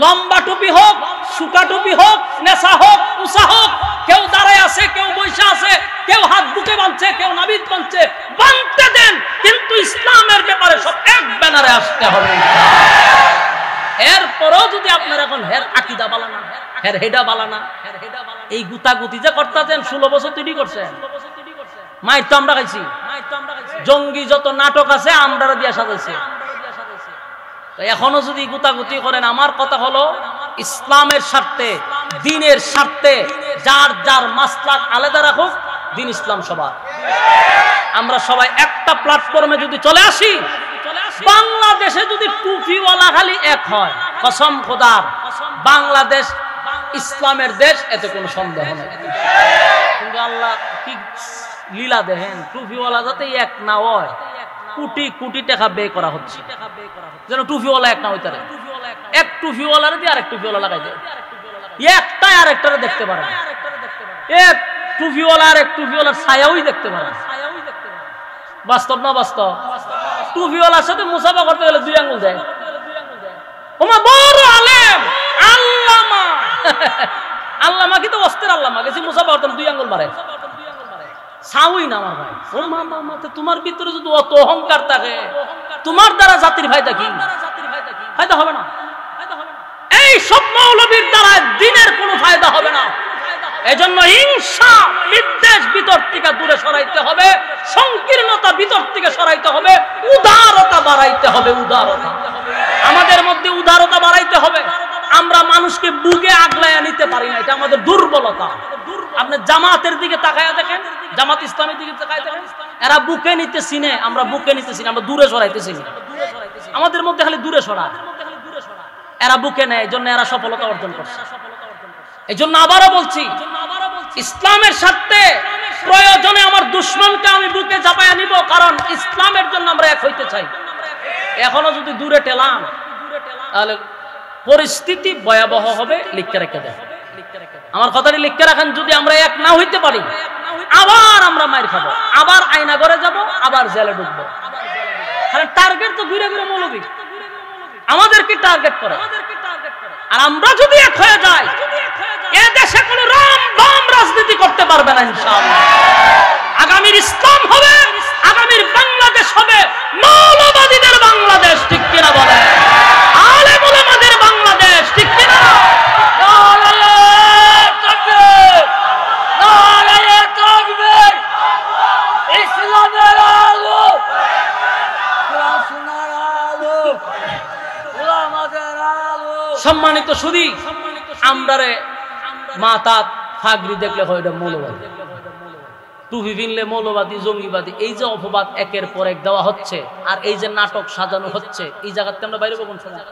লম্বা টুপি হোক, সুকা টুপি হোক, নেশা হোক, উষা হোক, কেউ দাঁড়ায় আছে, কেউ বৈশা আছে, কেউ হাত বুকে বাঁধছে, কেউ নাবিদ বাঁধছে, বাঁধতে দেন, কিন্তু ইসলামের ব্যাপারে সব এক ব্যানারে আসতে হবে। এরপরও যদি আপনারা এখন হের আকিদা বালানা, হের হেডা বালানা, এই গুতাগুতি যে করতেছেন, 16 বছর তৈরি করছেন, মাইর তো আমরা খাইছি, জঙ্গি যত নাটক আছে আমরা দিয়ে সাজাইছে। এখনো যদি গুতাগুতি করেন, আমার কথা হলো ইসলামের স্বার্থে, দ্বীনের স্বার্থে যার যার মাসলাক আলাদা রাখুক, দ্বীন ইসলাম সবার। আমরা সবাই একটা প্ল্যাটফর্মে যদি চলে আসি, বাংলাদেশে যদি টুপিওয়ালা খালি এক হয়, কসম খোদার বাংলাদেশ ইসলামের দেশ, এতে কোনো সন্দেহ নেই। কিন্তু আল্লাহ কি লীলা দেখেন, টুপিওয়ালা যাতে এক না হয়, কোটি কোটি টাকা ব্যয় করা হচ্ছে যেন টুপিওয়ালা এক না হইতে পারে। এক টুপিওয়ালার দিয়ে আরেক টুপিওয়ালা লাগাই দেয়, একটাই আরেকটারে দেখতে পারে না, এক টুপিওয়ালা আর এক টুপিওয়ালার ছায়াওই দেখতে পারে না। বাস্তব না বাস্তব? টুপিওয়ালার সাথে মুসাফা করতে গেলে 2 আঙ্গুল দেয়। ওমা বড় আলেম আল্লামা, আল্লামা কি তো অস্তের আল্লামা, গেছি মুসাফা করতাম 2 আঙ্গুল মারে, ছাউই না আমার ভাই। ও মা মা, তোমার ভিতরে যদি অত অহংকার থাকে, তোমার দ্বারা জাতির ফায়দা কি? ফায়দা হবে না। এই সব মৌলবীর দ্বারা দ্বীনের কোনো ফায়দা হবে না। এজন্য হিংসা, বিদ্বেষ ভিতর থেকে দূরে সরাইতে হবে, সংকীর্ণতা ভিতর থেকে সরাইতে হবে, উদারতা বাড়াইতে হবে। উদারতা আমাদের মধ্যে উদারতা বাড়াইতে হবে। আমরা মানুষকে বুকে আগলায়া নিতে পারি না, এটা আমাদের দুর্বলতা। আপনি জামাতের দিকে তাকায়া দেখেন, জামাত ইসলামের দিকে তাকায়া দেখেন, এরা বুকে নিতে চিনে, আমরা বুকে নিতে চিনি, আমরা দূরে সরাইতেছি। আমাদের মধ্যে খালি দূরে সরায়, এরা বুকে নেয়, এই জন্য এরা সফলতা অর্জন করছে। এই জন্য আবারও বলছি, ইসলামের স্বার্থে প্রয়োজনে আমার দুশ্মনকে আমি বুকে চাপায়া নিব, কারণ ইসলামের জন্য আমরা এক হইতে চাই। এখনো যদি দূরে টেলাম, তাহলে পরিস্থিতি ভয়াবহ হবে। লিখে রেখে দেন, আমার কথাটি লিখে রাখেন। যদি আমরা এক না হইতে পারি, আবার আমরা মাইর খাবো, আবার আয়না ঘরে যাব, আবার জেলে ঢুকবো। কারণ টার্গেট তো ঘুরে ঘুরে মৌলবী আমাদেরকে টার্গেট করে। আর আমরা যদি এক হয়ে যাই, এ দেশে কোনো রাম বাম রাজনীতি করতে পারবে না ইনশাআল্লাহ। আগামীর ইসলাম হবে, আগামীর বাংলাদেশ হবে মৌলবাদীদের বাংলাদেশ, ঠিক কিনা বলে? আলেম ওলামাদের বাংলাদেশ, ঠিক কিনা? নারায়ে সম্মানিত সুধী, আমরারে মাথা ফাগরি দেখলে হয় এটা মৌলবাদী, টুপি পিনলে মৌলবাদী, জঙ্গিবাদী, এই যে অপবাদ একের পর এক দেওয়া হচ্ছে, আর এই যে নাটক সাজানো হচ্ছে, এই জায়গাতে আমরা বাইরে কোন সময়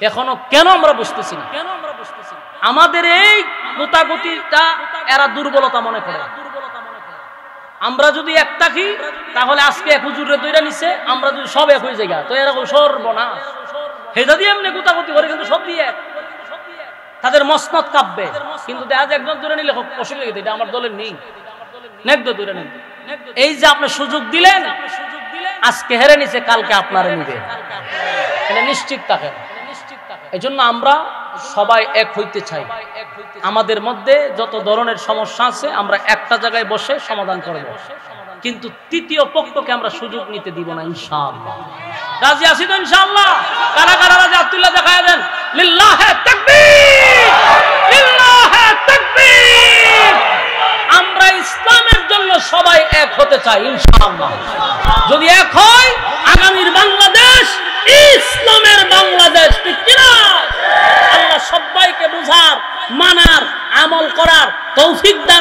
এখনো কেন আমরা বুঝতেছি না? আমাদের এই গোতাগতিটা এরা দুর্বলতা মনে করে। আমরা যদি এক থাকি তাহলে আজকে এক হুজুরে দইরা নিছে, আমরা যদি সব এক হয়ে যাই তো এরকম সর্বনাশ। হেদা দিয়ে এমনি গোতাগতি করে কিন্তু সব দিয়ে তাদের মসনদ কাঁপবে, কিন্তু দেখা যায় একজন দূরে নিলে অসুবিধা গেছে, এটা আমার দলের নেই, নেকদো দূরে নেই। এই যে আপনি সুযোগ দিলেন, আজকে হেরে নিছে, কালকে আপনারা নিবে, এটা নিশ্চিত থাকে। এই জন্য আমরা সবাই এক হইতে চাই। আমাদের মধ্যে যত ধরনের সমস্যা আছে আমরা একটা জায়গায় বসে সমাধান করব, কিন্তু তৃতীয় পক্ষকে আমরা সুযোগ নিতে দিব না। ইনশাআল্লাহ রাজি আছি তো? ইনশাআল্লাহ কারা কারা রাজি? আব্দুল্লাহ দেখায় দেন। লিল্লাহে তাকবীর, লিল্লাহে তাকবীর। আমরা ইসলামের জন্য সবাই এক হতে চাই ইনশাআল্লাহ। যদি এক হয়, আগামীর বাংলাদেশ ইসলামের বাংলাদেশ, ঠিক কিনা? আল্লাহ সবাইকে বুঝার, মানার, আমল করার তৌফিক দান